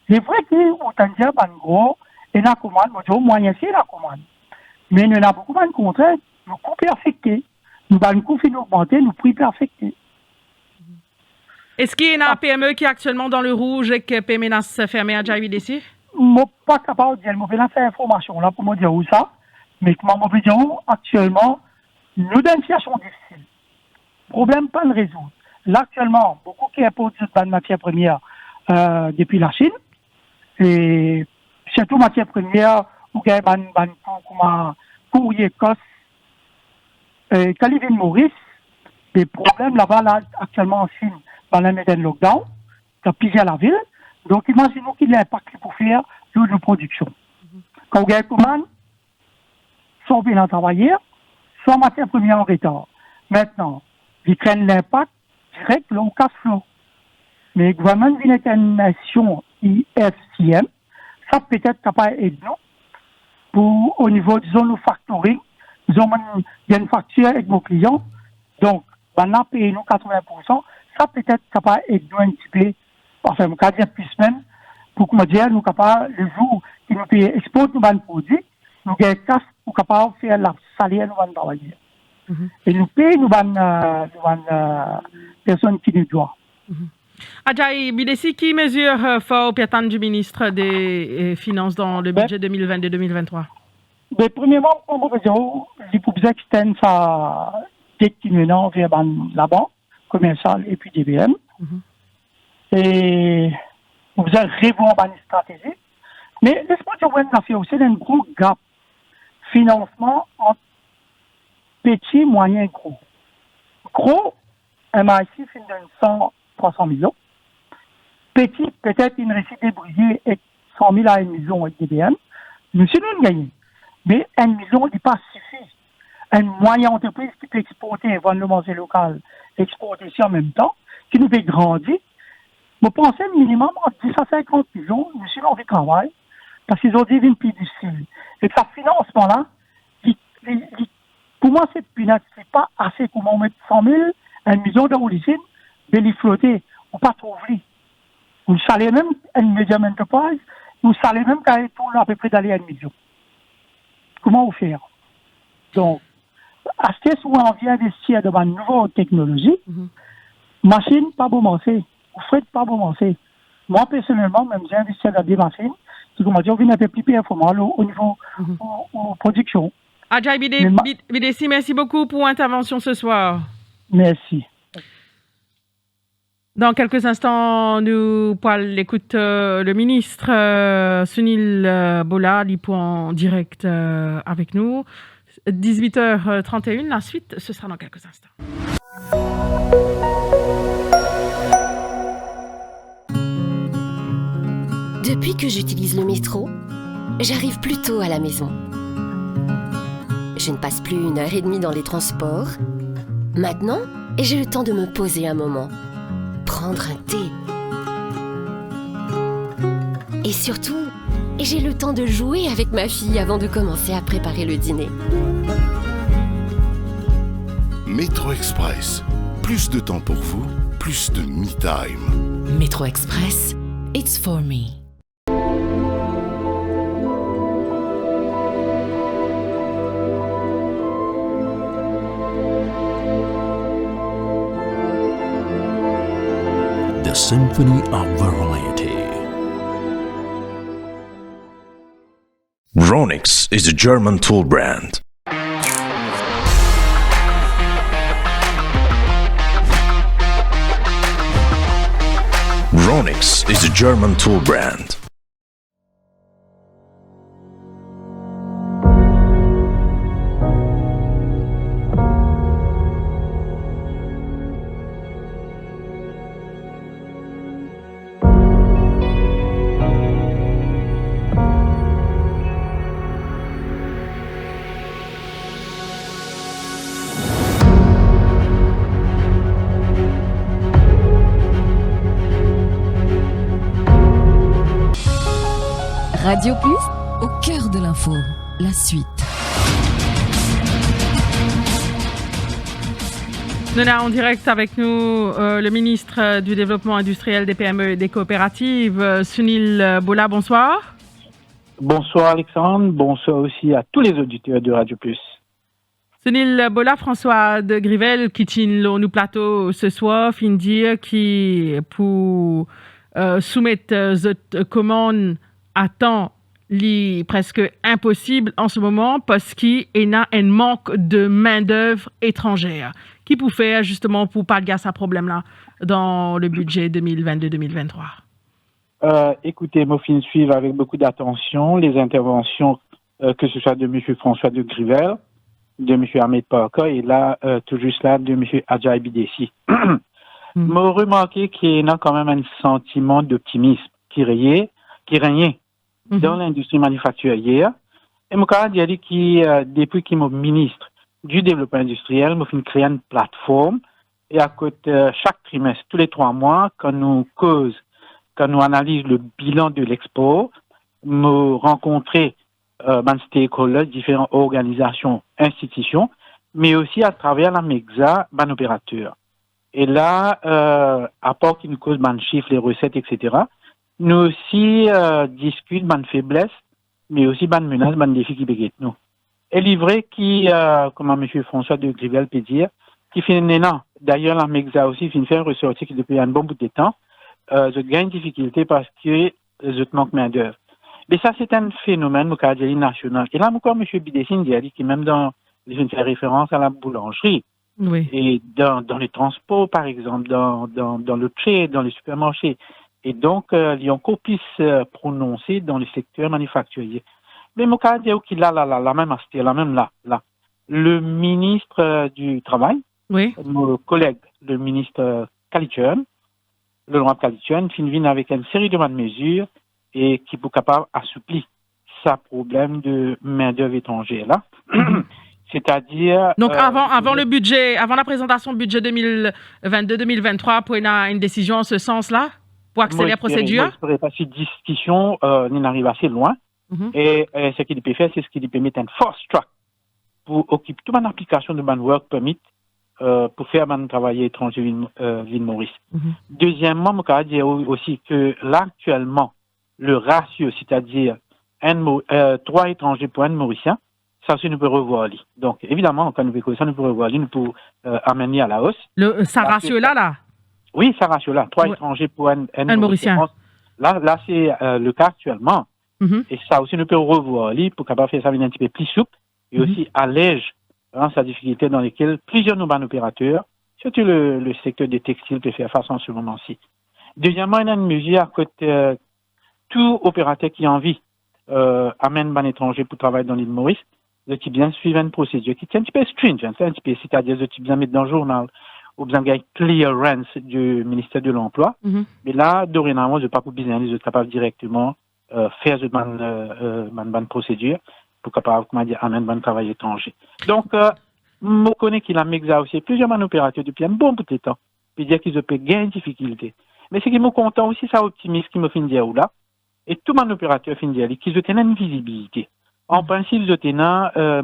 C'est vrai qu'autant dire, gros, et la commande, au moyen c'est la commande. Mais il y a beaucoup de contraintes. Le coût est affecté. Nous avons le coût fin augmenté, le prix est affecté. Est-ce qu'il y a un PME qui est actuellement dans le rouge et que peut menace fermée à JBDC? Je ne suis pas capable de dire, je vais faire information là pour me dire où ça. Mais comment je peux dire où, actuellement, nous avons une situation difficile. Problème pas de résoudre. Là, actuellement, beaucoup qui importent de matières premières depuis la Chine. Et surtout matières premières ou gagne comme courrier cos Calivin Maurice, les problèmes là-bas là actuellement en Chine, dans la méthode lockdown, qui a pigé à la ville. Donc imaginons qu'il y a l'impact pour faire de production. Quand vous gagnez commande, soit bien à travailler, soit matière première en retard. Maintenant, ils prennent l'impact direct au cash flow. Mais le gouvernement vient avec une nation IFCM, ça peut être capable d'aider nous pour, au niveau, disons, nous factoring. Disons, il y a une facture avec nos clients. Donc, maintenant, payer nous 80%, ça peut être capable d'aider nous un petit peu, enfin, on va dire plus même, pour que nous dire, nous capables, le jour qui nous paye, exporte nous un produit, nous gagnons cash pour capable de faire la salaire, nous allons travailler. Et nous payons, nous personnes qui nous doivent. Adjaï Bidessi, qui mesure fort au du ministre des Finances dans le budget 2022-2023? Mais premièrement, comme vous dites, il faut bien extendre sa dette maintenant vers la banque commerciale et puis DBM. Et vous avez revoir une stratégie. Mais laisse-moi dire une affaire aussi, il y a un gros gap financement entre petit, moyen, gros. Gros, MIC fait 300 millions. Petit, peut-être une réussite débrouillée avec 100 000 à 1 million avec DBM. Nous, c'est nous gagner. Mais 1 million n'est pas suffisant. Une moyenne entreprise qui peut exporter, vendre le marché local, exporter aussi en même temps, qui nous fait grandir. Vous pensez minimum entre 10 à 50 millions, nous, si on fait travail, parce qu'ils ont dit une plus difficile. Et que ce financement-là, pour moi, c'est pas assez pour on mettre 100 000, 1 million d'euros d'ici, de les flotter, ou pas trouver. Vous savez même, une medium enterprise, vous savez même qu'elle est pour à peu près d'aller à 1 million. Comment vous faire? Donc, à ce que vous envie d'investir dans une nouvelle technologie, machine, pas bon manger, ou frais, pas bon manger. Moi, personnellement, même j'ai investi dans des machines qui, comment dire, viennent un peu plus performants au niveau de production. Adjaï Bidessi, merci beaucoup pour l'intervention ce soir. Merci. Dans quelques instants, nous pourrons écouter le ministre Sunil Bola, il est en direct avec nous. 18h31, la suite, ce sera dans quelques instants. Depuis que j'utilise le métro, j'arrive plus tôt à la maison. Je ne passe plus 1h30 dans les transports. Maintenant, j'ai le temps de me poser un moment, prendre un thé. Et surtout, j'ai le temps de jouer avec ma fille avant de commencer à préparer le dîner. Métro Express. Plus de temps pour vous, plus de me time. Métro Express, it's for me. The Symphony of Variety. Ronix is a German tool brand. Ronix is a German tool brand. Radio Plus, au cœur de l'info, la suite. Nous avons en direct avec nous le ministre du Développement industriel des PME et des coopératives, Sunil Bola. Bonsoir. Bonsoir Alexandre, bonsoir aussi à tous les auditeurs de Radio Plus. Sunil Bola, François de Grivel, qui tient nous plateau ce soir, fin dire qui pour soumettre cette commande à temps presque impossible en ce moment parce qu'il y a un manque de main-d'œuvre étrangère. Qui peut faire justement pour pallier à ce problème-là dans le budget 2022-2023? Écoutez, moi, je suivre avec beaucoup d'attention les interventions que ce soit de M. François de Grivel, de M. Ahmed Parker et là, tout juste là, de M. Adjaï Bidessi. J'ai remarqué qu'il y a quand même un sentiment d'optimisme qui régnait dans l'industrie manufacturière. Et mon cas dit que depuis qu'il est ministre du développement industriel, je créé une plateforme et à côté chaque trimestre, tous les 3 mois, quand nous analysons le bilan de l'export, nous rencontrons des stakeholders, différentes organisations, institutions, mais aussi à travers la MEXA, des opérateurs. Et là, à part qu'ils nous causent des chiffres, les recettes, etc., nous aussi discutons des faiblesses, mais aussi des menaces, des défis qui béguettent nous. Et livré qui, comme M. François de Grivel peut dire, qui fait un élan. D'ailleurs, la MEXA aussi fait ressortir que depuis un bon bout de temps, je gagne difficulté parce que je manque main-d'œuvre. Mais ça, c'est un phénomène national. Et là, encore, M. Bidessin dit que même je fais référence à la boulangerie. Oui. Et dans les transports, par exemple, dans le trade, dans les supermarchés. Et donc, il y a encore plus prononcé dans le secteur manufacturier. Mais mon cas dit qu'il a la même aspect, la même là. Le ministre du Travail, mon collègue, le ministre Kalitchen, le droit Kalitchen, vient avec une série de mesures et qui peut capable d'assouplir sa problème de main-d'œuvre étrangère là. C'est-à-dire. Donc, avant le budget, avant la présentation du budget 2022-2023, pour une décision en ce sens-là, pour accélérer la procédure? Je ne pas si discussion n'arrive assez loin. Et ce qu'il peut faire, c'est ce qu'il peut mettre un force track pour occuper toute une application de man work permit pour faire un travail étranger ville Maurice. Deuxièmement, je veux dire aussi que là, actuellement, le ratio, c'est-à-dire 3 étrangers pour un Mauricien, ça aussi, nous pouvons revoir. Donc, évidemment, quand nous faisons ça, nous pouvons revoir, nous pouvons amener à la hausse. Ça ratio-là? Oui, ça ratio-là. 3 étrangers pour un Mauricien. Là, c'est le cas actuellement. Et ça aussi, nous pouvons revoir pour capable faire ça un petit peu plus souple et aussi allège sa difficulté dans lesquelles plusieurs de nos opérateurs, surtout le secteur des textiles, peut faire face en ce moment-ci. Deuxièmement, il y a une mesure à côté tout opérateur qui a envie amène un étranger pour travailler dans l'île Maurice, le type bien suivre une procédure qui est un petit peu stringent, c'est-à-dire le type bien mettre dans le journal ou bien gagner clearance du ministère de l'Emploi. Mais là, dorénavant, je ne pas pour business, je suis capable directement faire une procédure pour capable, amener un travail étranger. Donc, je connais qu'il a MEXA aussi plusieurs opérateurs depuis un bon bout de temps, puis dire qu'ils ont gagner une difficulté. Mais ce qui me content aussi, ça optimiste qui me fait dire là, et tout mon opérateur fait dire qu'ils ont une visibilité. En principe, ils ont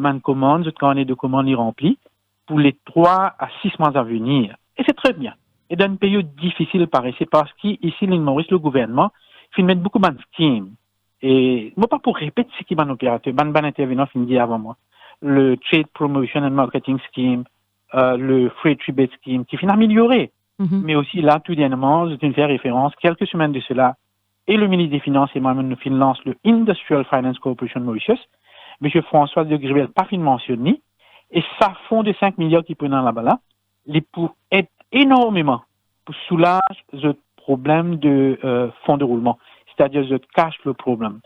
une commande, ils ont de commandes y remplies pour les 3 à 6 mois à venir. Et c'est très bien. Et dans une période difficile, paraissait parce qu'ici, l'île Maurice, le gouvernement, il met beaucoup de schemes. Et moi, pas pour répéter ce qui est mon opérateur, mon intervenant fin dit avant moi. Le Trade Promotion and Marketing Scheme, le Free Rebate Scheme, qui finit amélioré. Mais aussi là, tout dernièrement, je vais faire référence, quelques semaines de cela, et le ministre des Finances et moi-même nous lance le Industrial Finance Corporation Mauritius. M. François de Grivel pas fin mentionné, et ça fond de 5 milliards qui prennent là-bas là, les pour aider énormément pour soulager le problème de fonds de roulement, c'est-à-dire je cache le problème.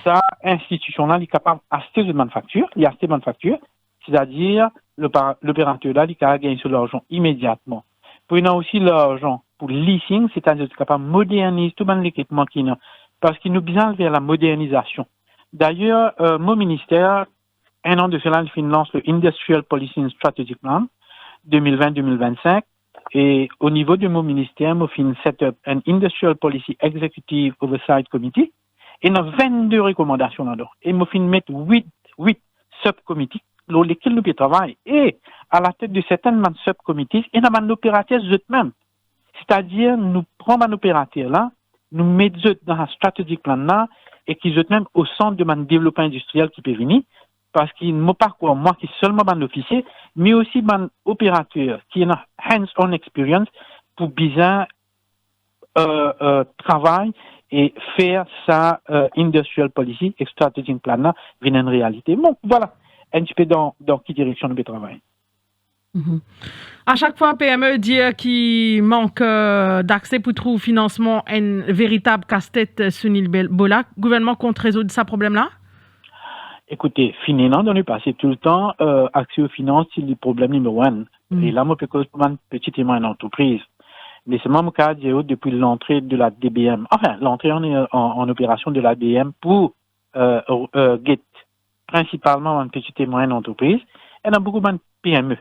Ça, institution là, il est capable d'acheter de manufacture, il a acheté de manufacture, c'est-à-dire l'opérateur là, il a gagné sur l'argent immédiatement. Puis il a aussi l'argent pour leasing, c'est-à-dire capable de moderniser tout l'équipement qu'il a, parce qu'il nous besoin vers la modernisation. D'ailleurs, mon ministère, un an de cela, il finance le Industrial Policy and Strategic Plan 2020-2025, et au niveau de mon ministère, je fin set up un Industrial Policy Executive Oversight Committee, et il y a 22 recommandations là-dedans. Et je fin mettre 8 subcommittees, dans lesquels nous travaillons. Et à la tête de certains subcommittees, il y a un opérateur eux-mêmes. C'est-à-dire, nous prenons un opérateur là, nous mettons dans un strategic plan là, et qu'ils eux-mêmes au centre de mon développement industriel qui peut venir, parce qu'il ne m'a pas quoi, moi qui seulement mon officier, mais aussi mon opérateur qui a hands-on experience pour bien travailler et faire sa industrial policy et strategic plan là, venir en réalité. Bon, voilà, un petit peu dans quelle direction nous devons travailler. À chaque fois, PME dit qu'il manque d'accès pour trouver financement un véritable casse-tête sur l'île Bola. Le gouvernement compte résoudre ce problème-là? Écoutez, finalement, dans le passé, tout le temps, accès aux finances, c'est le problème numéro un. Et là, moi, je peux pour une petite et moyenne entreprise. Mais c'est mon cas, depuis l'entrée de la DBM, enfin, l'entrée en opération de la DBM pour GET, principalement en petite et moyenne entreprise, il y a beaucoup de PME.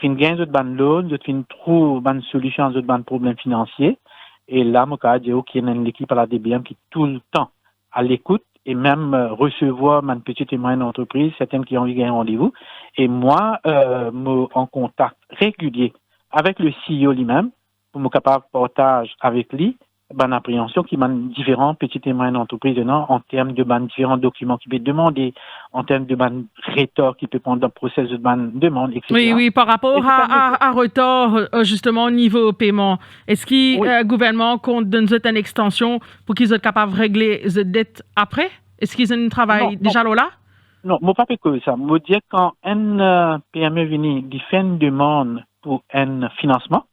Fin gain, d'autres ban loan, d'autres fin trouve ban solution, d'autres ban problèmes financiers. Et là, mon cas, qu'il y a une équipe à la DBM qui est tout le temps à l'écoute et même recevoir ma petite et moyenne entreprise, certaines qui ont eu un rendez-vous. Et moi, en contact régulier avec le CEO lui-même, pour me capable partage avec lui, appréhension qui m'a différents petites et moyennes entreprises en termes de différents documents qu'il peut demander, en termes de retard qui peut prendre dans le processus de demande, etc. Oui, par rapport à retard, justement, au niveau paiement, est-ce que le gouvernement compte donner une extension pour qu'ils soient capables de régler cette dette après? Est-ce qu'ils ont un travail déjà là? Non, je ne pas que ça. Je veux dire quand un PME vient de faire une demande pour un financement,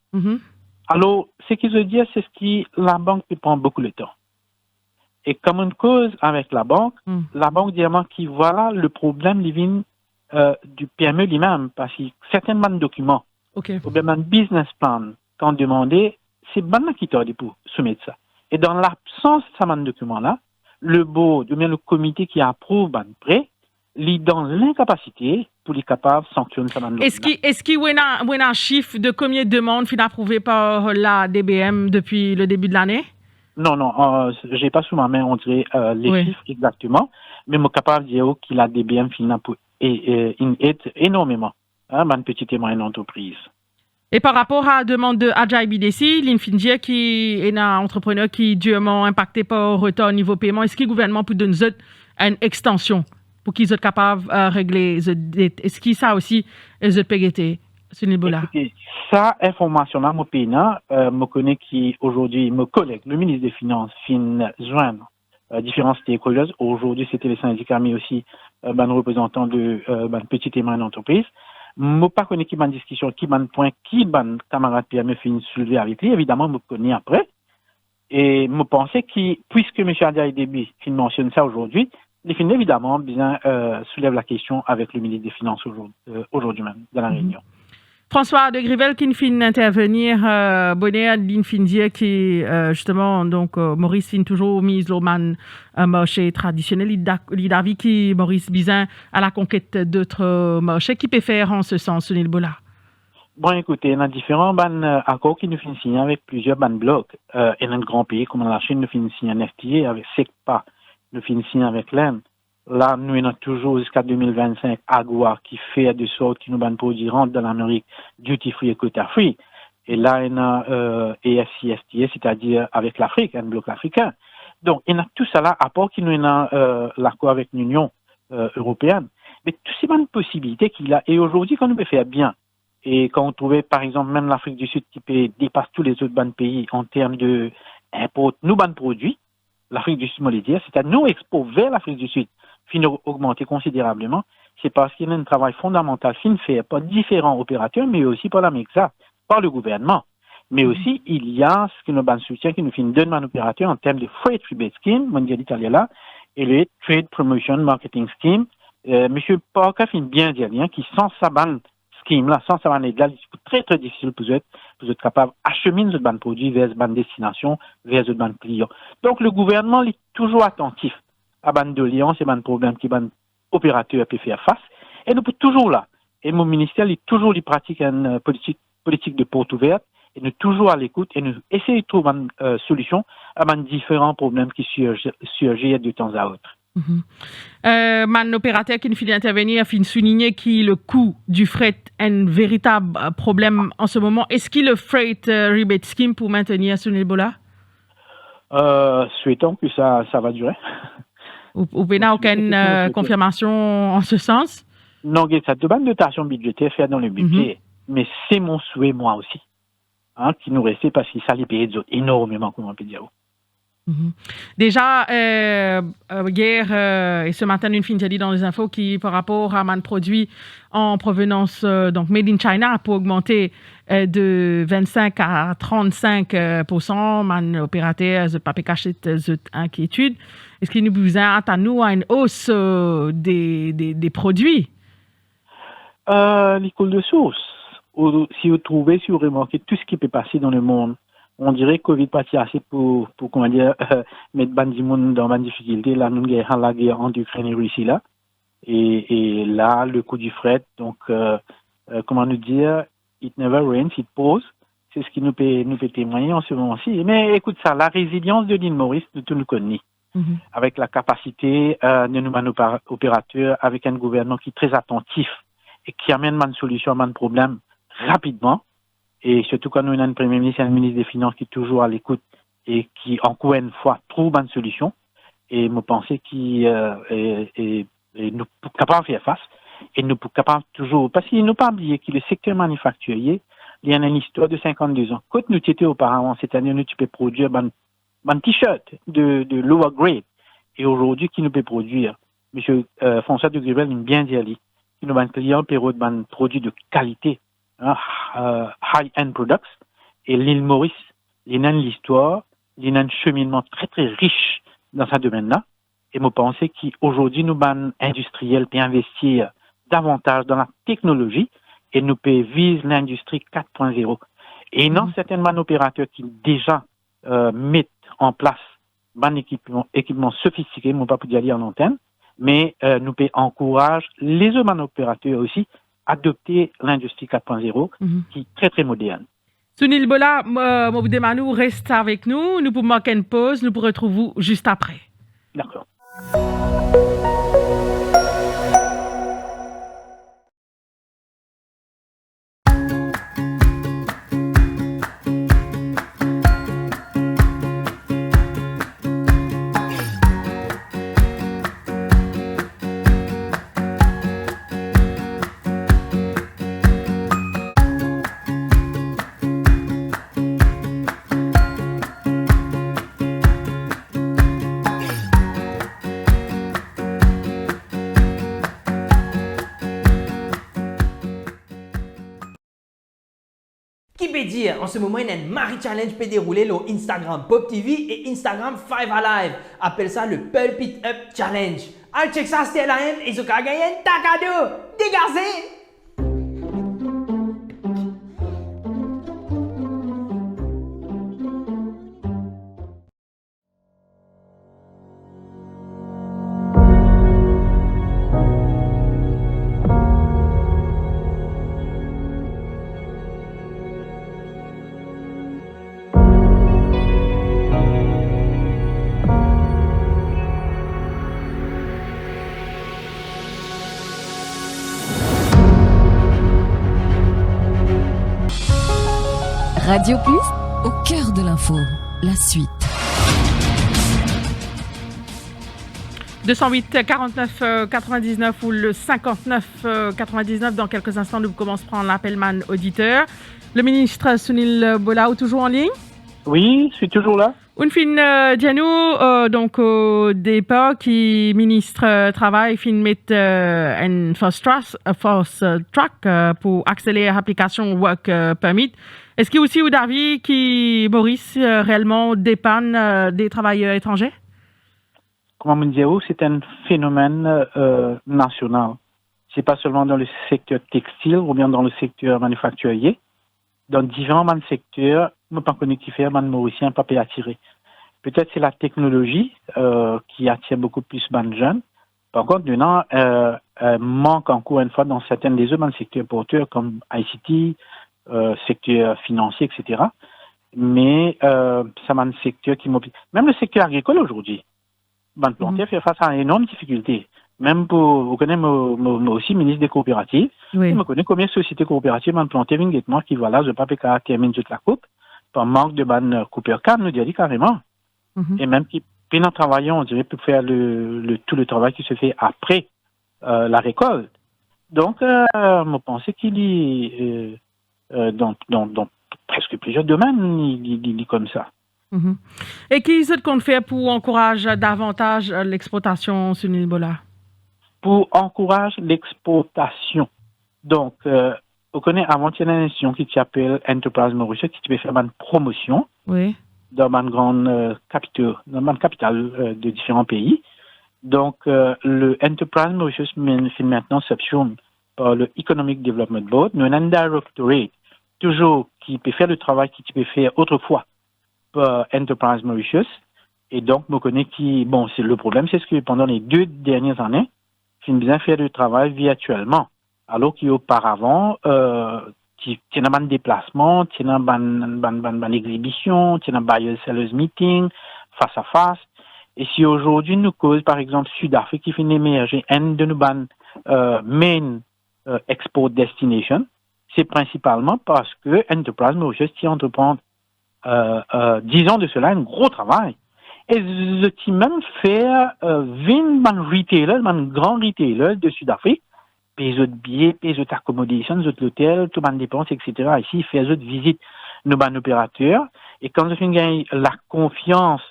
alors, ce qu'ils veulent dire, c'est que la banque peut prendre beaucoup de temps. Et comme une cause avec la banque dit que voilà le problème vient du PME lui-même, parce que certains documents, ou bien un business plan, quand demandé, c'est banque qui t'a dit pour soumettre ça. Et dans l'absence de ce document-là, le board, ou bien le comité qui approuve le prêt, il dans l'incapacité pour les capables de sanctionner ça. Est-ce qu'il y a un chiffre de combien de demandes sont approuvées par la DBM depuis le début de l'année? Non, je n'ai pas sous ma main, on dirait, les chiffres exactement, mais je suis capable de dire que la DBM aide énormément une petite et moyenne entreprise. Et par rapport à la demande de Adjai BDC, l'Infindia qui est un entrepreneur qui est durement impacté par le retard au niveau paiement, est-ce que le gouvernement peut donner une extension pour qu'ils soient capables de régler cette dette? Est-ce que ça aussi, est PGT sur le niveau-là? Ça, information-là, je connais qu'aujourd'hui, mon collègue, le ministre des Finances, fin joindre différents stakeholders. Aujourd'hui, c'était les syndicats, mais aussi les représentants de petites et moyennes entreprises. Je ne connais pas qui m'a discussion, qui m'a point, qui m'a camarade PME finit soulever avec lui. Évidemment, je me connais après. Et je pensais que, puisque M. Adjai Déby mentionne ça aujourd'hui, il finit évidemment bien soulève la question avec le ministre des Finances aujourd'hui même, dans la réunion. François de Grivel qui finit intervenir, bonnet à l'Infindia qui justement donc Maurice fin toujours mise le marché traditionnel, il d'avis qui Maurice Bizin à la conquête d'autres marchés qui peut faire en ce sens Sunil Bola. Bon, écoutez, il y a différents accords qui nous finissent signer avec plusieurs blocs. Il y a un grand pays comme la Chine nous finit signer un FTA avec SECPA, nous finit signer avec l'Inde. Là, nous avons toujours jusqu'à 2025 AGOA qui fait de sorte que nous produits rentrent dans l'Amérique duty free et quota free. Et là, il y a AFCFTA, c'est-à-dire avec l'Afrique, un bloc africain. Donc, il y a tout ça là, à part qu'il y a l'accord avec l'Union européenne. Mais toutes ces bonnes possibilités qu'il a. Et aujourd'hui, quand nous peut faire bien, et quand on trouvait, par exemple, même l'Afrique du Sud qui dépasse tous les autres bons pays en termes d'import, nous bons produits, l'Afrique du Sud, moi le dire, c'est-à-dire nous export vers l'Afrique du Sud, fin augmenter considérablement, c'est parce qu'il y a un travail fondamental fin fait par différents opérateurs, mais aussi par la MEXA, par le gouvernement. Mais aussi, il y a ce que nous avons soutien qui nous fait donner un opérateur en termes de Freight Rebate Scheme, mondial italien là, et le Trade Promotion Marketing Scheme. Monsieur Parker fait bien dire qui sans sa bande scheme là, sans sa bande aide là, c'est très très difficile pour être capable d'acheminer ce ban produit vers ce ban destination, vers ce ban client. Donc le gouvernement est toujours attentif à ban doléances et ban problèmes qui ban opérateur peut faire face. Et nous sommes toujours là. Et mon ministère est toujours il pratique une politique de porte ouverte et nous toujours à l'écoute et nous essayons de trouver une solution à ban différents problèmes qui surgissent de temps à autre. Man opérateur qui finit d'intervenir a fini souligner que le coût du fret est un véritable problème en ce moment. Est-ce qu'il y a le Freight Rebate Scheme pour maintenir ce niveau-là? Souhaitons que ça va durer. Vous n'avez aucune confirmation en ce sens? Non, ça demande de dotation budgétaire faire dans le budget, mais c'est mon souhait moi aussi, qui nous restait parce que ça les paye énormément, comme on peut dire. Déjà, hier et ce matin, une fin j'ai dit dans les infos qui, par rapport à man produit en provenance donc made in China, pour augmenter de 25 à 35%, man opérateur de pas cacher cette inquiétude. Est-ce qu'il nous à nous à une hausse des produits? L'école de source. Si vous trouvez, si vous remarquez tout ce qui peut passer dans le monde, on dirait que Covid parti assez pour comment dire, mettre bandi monde dans une difficulté. Là, nous avons la guerre entre Ukraine et Russie là. Et là, le coût du fret, donc, comment nous dire, it never rains, it pours. C'est ce qui nous peut témoigner en ce moment-ci. Mais écoute ça, la résilience de l'île Maurice, nous tout nous connaissons. Avec la capacité de nos opérateurs, avec un gouvernement qui est très attentif et qui amène une solution à un problème rapidement. Et surtout quand nous avons un Premier ministre et un ministre des Finances qui est toujours à l'écoute et qui, encore une fois, trouve une solution. Et me penser qu'il est nous capables de faire face. Et nous sommes capables toujours, parce qu'il ne faut pas oublier que le secteur manufacturier, il y a une histoire de 52 ans. Quand nous étions auparavant, cette année, nous pouvons produire un t-shirt de lower grade. Et aujourd'hui, qui nous peut produire? Monsieur François de Gribel nous bien dit, qui nous va client pour un produit de qualité. High-end products, et l'île Maurice, il y a une histoire, il y a un cheminement très très riche dans ce domaine-là, et je pense qu'aujourd'hui, nous sommes industriels et investir davantage dans la technologie, et nous pouvons viser l'industrie 4.0. Et non, certains opérateurs qui déjà mettent en place un équipement sophistiqué, je ne vais pas vous dire en antenne, mais nous pouvons encourager les autres opérateurs aussi adopter l'industrie 4.0 qui est très très moderne. Sunil Bola, Moboudemanou reste avec nous. Nous pouvons marquer une pause. Nous pourrons retrouver vous juste après. D'accord. En ce moment, il y a un Marie Challenge peut dérouler sur Instagram Pop TV et Instagram 5 Alive. Appelle ça le Pulpit Up Challenge. Allez, check ça, c'était la M et ce qu'a gagné un cadeau. Dégazé! Radio Plus, au cœur de l'info, la suite. 208 49 99 ou le 59 99. Dans quelques instants, nous commençons à prendre l'appel man auditeur. Le ministre Sunil Bola, toujours en ligne? Oui, je suis toujours là. Une fin Dianou, donc au départ, qui ministre travail, fin mettre un first track pour accélérer l'application Work Permit. Est-ce qu'il y a aussi d'avis qui, Maurice, réellement dépanne des travailleurs étrangers? Comme on dit, c'est un phénomène national. C'est pas seulement dans le secteur textile ou bien dans le secteur manufacturier. Dans différents secteurs, je ne sais pas qui fait, les Mauriciens pas attirer. Peut-être c'est la technologie qui attire beaucoup plus de jeunes. Par contre, maintenant, manque encore une fois dans certains des autres secteurs porteurs comme ICT, secteur financier, etc. Mais ça m'a un secteur qui m'oblige. Même le secteur agricole aujourd'hui, ban planter fait face à une énorme difficulté. Même pour, vous connaissez moi aussi ministre des coopératives, oui. Je connais combien de sociétés coopératives ban planter vingtement qui voilà, je pas qu'à terminer toute la coupe par manque de ban couper canne, nous dit carrément. Et même qui pendant travaillant, on dirait pour faire tout le travail qui se fait après la récolte. Donc, je pensais qu'il y dans presque plusieurs domaines, il comme ça. Et qui est-ce qu'on fait pour encourager davantage l'exportation sur l'Ebola? Pour encourager l'exportation. Donc, on connaît avant, il y a une institution qui s'appelle Enterprise Mauritius qui peut faire une promotion dans une grande capitale de différents pays. Donc, le Enterprise Mauritius fait maintenant subsume par le Economic Development Board. Nous avons un directorate toujours qui peut faire le travail qui peut faire autrefois par Enterprise Mauritius. Et donc, on connaît c'est le problème, c'est que pendant les 2 dernières années, ils ont bien fait le travail virtuellement. Alors qu'auparavant, il y a un déplacement, il y a une exhibition, il y a un buyer-sellers meeting, face à face. Et si aujourd'hui nous cause, par exemple, Sud-Afrique qui fait émerger un de nos main export destination, c'est principalement parce que Enterprise Mauritius qui entreprend 10 ans de cela un gros travail. Et je même faire 20 retailers, un grand retailer de Sud-Afrique, payer autres billets, payer autres accommodations, autres hôtels, tout les dépenses, etc. Ici, faire autres visites nos opérateurs. Et quand je gagne la confiance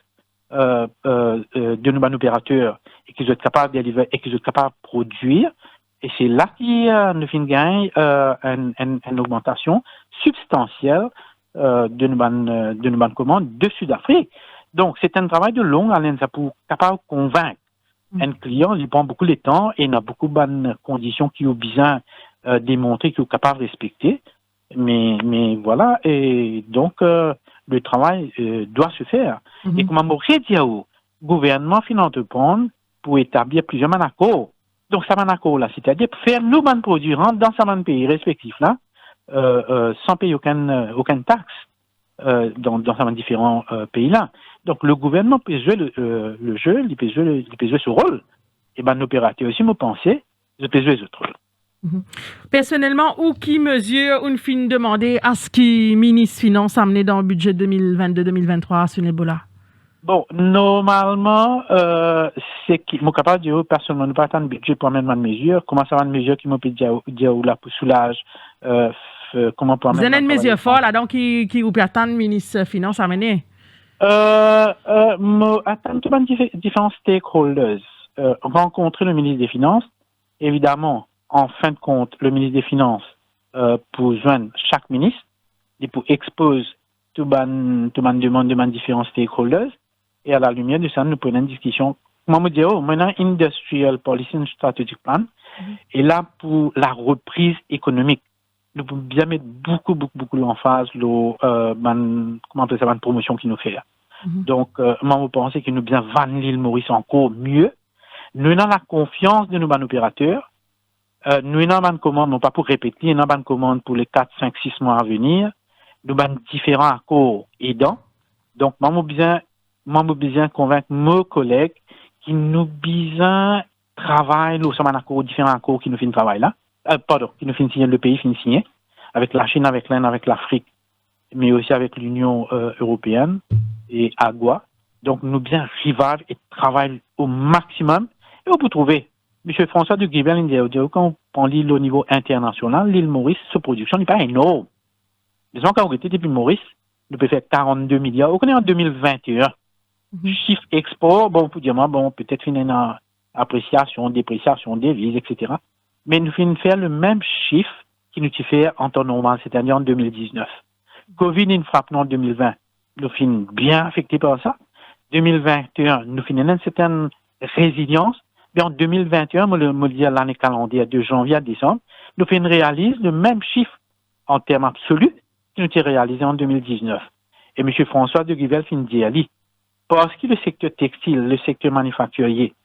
de nos opérateurs et qu'ils sont capables de délivrer et qu'ils sont capables de produire, et c'est là qu'il nous gagne une augmentation substantielle de nos commandes de Sud-Afrique. Donc, c'est un travail de longue haleine pour capable de convaincre un client. Il prend beaucoup de temps et il a beaucoup de bonnes conditions qui ont besoin démontrer qu'il est capable de respecter. Mais voilà, et donc le travail doit se faire. Et comme Maurice dit, le gouvernement finit entreprendre pour établir plusieurs accords. Donc, ça accord là, c'est-à-dire faire nos bonnes produits dans ces pays respectifs là, sans payer aucune taxe dans ces différents pays là. Donc, le gouvernement peut jouer le jeu, il peut jouer ce rôle. Et l'opérateur aussi, me pensez, je peux jouer ce rôle. Personnellement, ou qui mesure une fin demandée à ce que le ministre Finance a amené dans le budget 2022-2023 sur l'Ebola? Bon, normalement, c'est qui suis capable de dire personnellement, nous pas tant de budget pour mettre une mesure. Comment ça va une mesure qui m'a pu dire là pour soulager comment pour mettre. Vous avez une mesure forte là, donc qui vous peut attendre le ministre Finance a amené? Attendre différents stakeholders. Rencontrer le ministre des Finances, évidemment. En fin de compte, le ministre des Finances, pour joindre chaque ministre, et pour exposer tout demande de différents stakeholders, et à la lumière de ça, nous prenons une discussion. Moi, je dis, maintenant, Industrial Policy and Strategic Plan, et là, pour la reprise économique, nous pouvons bien mettre beaucoup l'emphase, la promotion qu'il nous fait. Donc, moi, je pense que nous bien vendre l'île Maurice encore mieux. Nous avons la confiance de nos opérateurs. Nous avons une commande, non pas pour répéter, nous avons une commande pour les 4, 5, 6 mois à venir. Nous avons différents accords aidants. Donc, moi, je besoin convaincre mes collègues qui nous besoin travailler, nous sommes en accord, différents accords qui nous font travail là. Qui nous font signer, le pays finit signer, avec la Chine, avec l'Inde, avec l'Afrique, mais aussi avec l'Union européenne et AGOA. Donc, nous bien rivales et travailler au maximum. Et on peut trouver. M. François de Guibel, quand on prend l'île au niveau international, l'île Maurice, sa production n'est pas énorme. Disons qu'en réalité, depuis Maurice, nous pouvons faire 42 milliards. On connaît en 2021. Chiffre export, on peut dire, peut-être une appréciation, dépréciation, devises, etc. Mais nous finissons faire le même chiffre qui nous fait en temps normal, c'est-à-dire en 2019. Covid, nous frappe en 2020. Nous finissons bien affectés par ça. 2021, nous finissons une certaine résilience. Mais en 2021, je dis l'année calendaire de janvier à décembre, nous réalisons le même chiffre en termes absolus que nous avons réalisé en 2019. Et M. François de Guibel finit dire, parce que le secteur textile, le secteur manufacturier,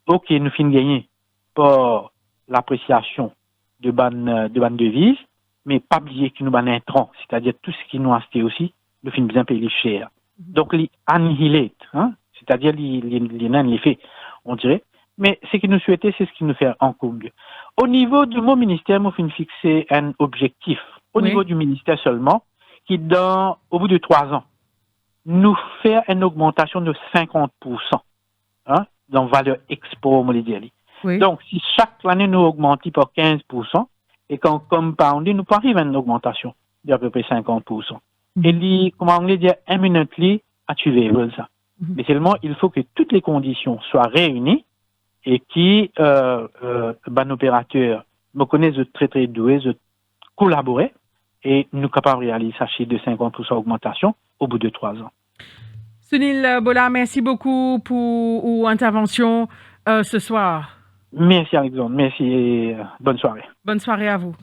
ok, nous finissons gagner par l'appréciation de bonnes devises, mais pas oublier que nous avons un intrant, c'est-à-dire tout ce qui nous a acheté aussi, nous finissons bien payer cher. Donc, les annihilate, c'est-à-dire les faits, on dirait. Mais ce que nous souhaitons, c'est ce qui nous fait encore mieux. Au niveau de mon ministère, nous avons fixé un objectif, au niveau du ministère seulement, qui, au bout de 3 ans, nous fait une augmentation de 50%, dans valeur export mondiale. Donc, si chaque année nous augmentons par 15%, et quand compoundé, nous pouvons arriver à une augmentation d'à peu près 50%. Et comme on dit, imminently, tuer ça. Mais seulement, il faut que toutes les conditions soient réunies et qui, ban opérateur, me connaissent très très doué, de collaborer et nous capables de réaliser ça de 50% augmentation au bout de 3 ans. Sunil Bola, merci beaucoup pour votre intervention ce soir. Merci Alexandre, merci et bonne soirée. Bonne soirée à vous.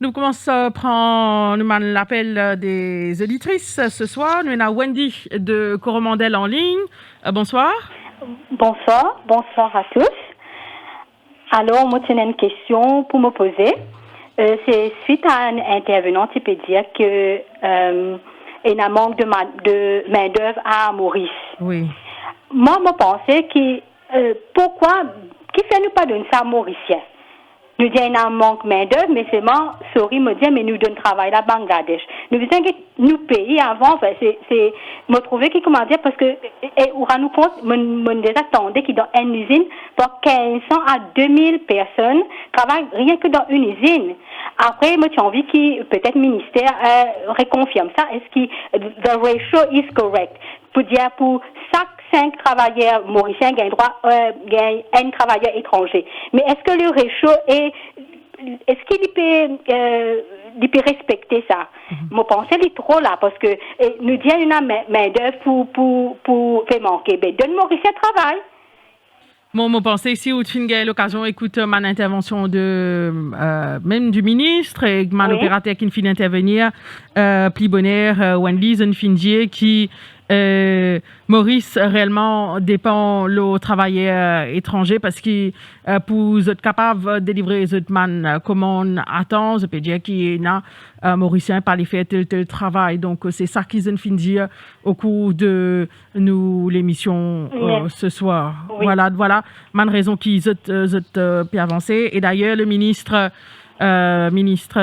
Nous commençons à prendre l'appel des auditrices ce soir. Nous avons Wendy de Coromandel en ligne. Bonsoir. Bonsoir à tous. Alors, moi, j'ai une question pour me poser. C'est suite à un intervenant qui peut dire que il y a un manque de main-d'œuvre à Maurice. Oui. Moi, je pensais que pourquoi, qui fait nous pas donner ça à Mauricien? Nous disons qu'il y a un manque de main-d'œuvre, mais seulement, sorry, me dire, mais nous donnons travail à Bangladesh. Nous disons que nous payons avant, enfin, c'est, me trouver qui, comment dire, parce que, et, on nous compte, me déjà attendait qu'il dans une usine, pour 1500 à 2000 personnes travaillent rien que dans une usine. Après, moi, j'ai envie que, peut-être, le ministère, reconfirme ça. Est-ce que, the ratio is correct? Pour dire, pour chaque 5 travailleurs mauriciens gagnent droit, gagnent un travailleur étranger. Mais est-ce que le ratio est-ce qu'il peut respecter ça? Moi, je pense qu'il est trop là, parce que, nous disons une main-d'œuvre pour faire manquer. Ben, donne Mauricien travail. Moi, je pense si vous avez l'occasion d'écouter ma intervention même du ministre et mon opérateur qui finit d'intervenir, plus bonheur, Wendy Zenfindier, qui Maurice réellement dépend le travailleur étranger parce que pour être capable de délivrer les commandes à temps, je peux dire qu'il y a Mauricien par les faire tel travail. Donc c'est ça qu'ils ont fait dire au cours de l'émission ce soir. Oui. Voilà, man raison qu'ils ont pu avancer. Et d'ailleurs le ministre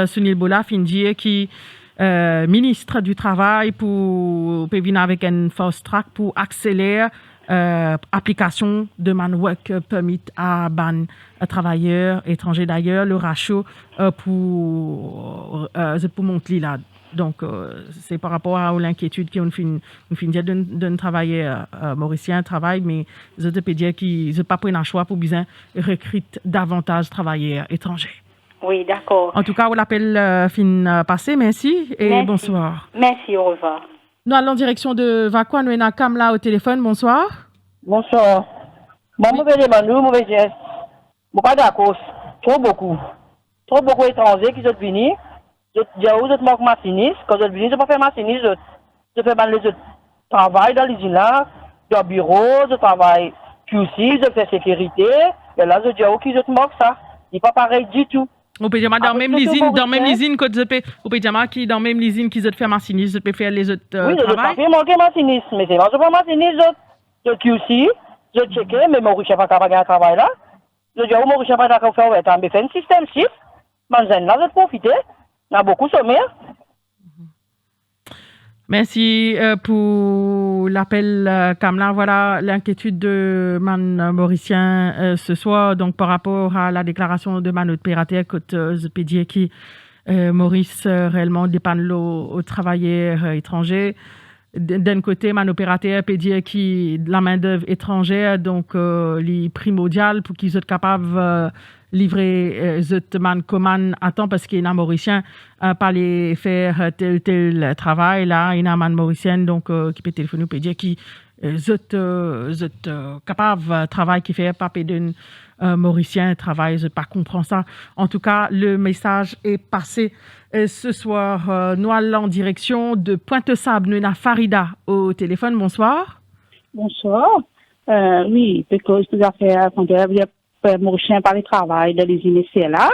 Sunil Bola fin dire qui ministre du Travail pour venir avec un fast track pour accélérer application de man work permit à ban travailleurs étrangers. D'ailleurs le ratio pour monter là. Donc c'est par rapport à l'inquiétude qu'on fait d'un travailleur mauricien travail, mais je peux dire qu'ils n'ont pas pris un choix pour bien recruter davantage de travailleurs étrangers. Oui, d'accord. En tout cas, on l'appelle fin passé. Merci et bonsoir. Merci, au revoir. Nous allons en direction de Vakwa. Nous avons Kamla au téléphone. Bonsoir. Bonsoir. Moi, je vais demander, mauvais geste. Je ne suis pas d'accord. Trop beaucoup d'étrangers qui sont venus. Je suis manque machiniste. Quand je suis venu, je ne peux pas faire machiniste. Je fais le travail dans l'usine là, dans le bureau, je travaille QC, je fais sécurité. Et là, je dis, ok, je te manque ça. Il n'est pas pareil du tout. Au pyjama dans même l'usine que je peux au pyjama qui dans même l'usine qui te fait machiniste, je peux faire les autres oui, travail. Oui, je peux manquer machiniste, mais c'est pas je pas machiniste, je QC, je checker mais mon chef pas capable de travail là. Je dis mon chef pas d'accord faire ouais, mais fait un système shift. Manzen là je profiter. On a beaucoup sommaire. Merci pour l'appel, Kamla. Voilà l'inquiétude de man mauricien ce soir. Donc, par rapport à la déclaration de man opérateur, je peux dire que Maurice réellement dépend aux travailleurs étrangers. D'un côté, man opérateur peut dire que la main-d'œuvre étrangère, donc, les primordial pour qu'ils soient capables livrer commande à temps parce qu'il y a un Mauricien pas les faire tel travail là il y a un Mauricien donc qui peut téléphoner peut dire qui capable travail qui fait pas d'un Mauricien travail je pas comprendre ça en tout cas le message est passé ce soir nous allons en direction de Pointe-Sable nous avons Farida au téléphone. Bonsoir. Oui parce que tout à fait Mauricien par le travail dans les initiés là.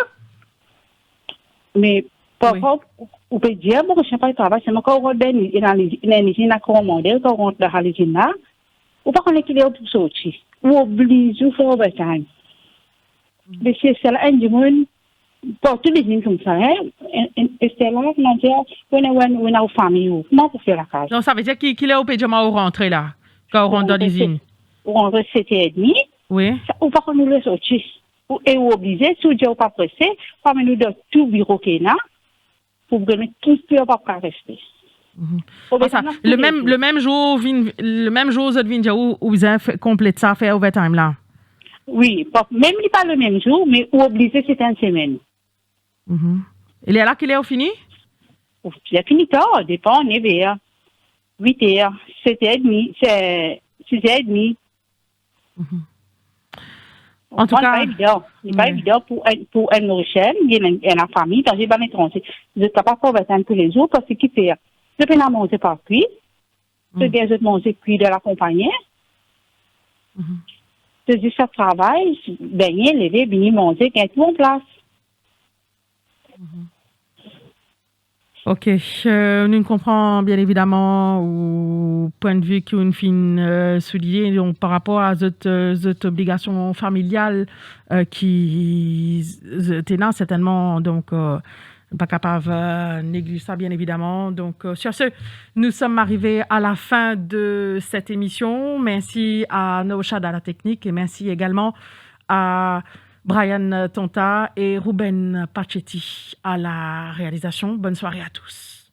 Mais parfois, on peut dire Mauricien par le travail, c'est encore dans les usines à commander, quand on rentre dans les usines là, ou pas qu'on est qu'il est pour sortir. Ou oblige, ou faire overtime. Mais c'est là, un du monde, pour toutes les usines comme ça, et c'est là, on dit, on a une famille, comment pour faire la case? Non, ça veut dire qu'il est au pyjama au rentré là, quand on rentre dans l'usine. On rentre 7h30. Oui. Ou pas qu'on nous laisse sortir. Et ou obligé, si on n'est pas pressé, parmi nous dans tout bureau qu'il y a, pour que tout le monde pas rester. Le même jour, vous êtes venu où vous avez complété ça, fait overtime là? Oui, même pas le même jour, mais obligé, c'était une semaine. Il est là qu'il est fini? Il a fini tard, dépend, 9h, 8h, 7h30, 6h30. En tout cas, c'est pas évident pour un Mauricien, il y a la famille, quand j'ai pas l'étranger. Je ne suis pas faire tous les jours parce que qui fait, je peux la manger par cuit, je peux manger cuit de la compagnie. Je dis ça travail, baigner, lever, venir manger, qu'il y a tout en place. Ok, nous comprenons bien évidemment au point de vue qu'une fin soulignée donc par rapport à cette obligation familiale qui était là certainement donc pas capable de négliger ça bien évidemment. Donc sur ce, nous sommes arrivés à la fin de cette émission. Merci à Noshad à la technique et merci également à Brian Tonta et Ruben Pachetti à la réalisation. Bonne soirée à tous.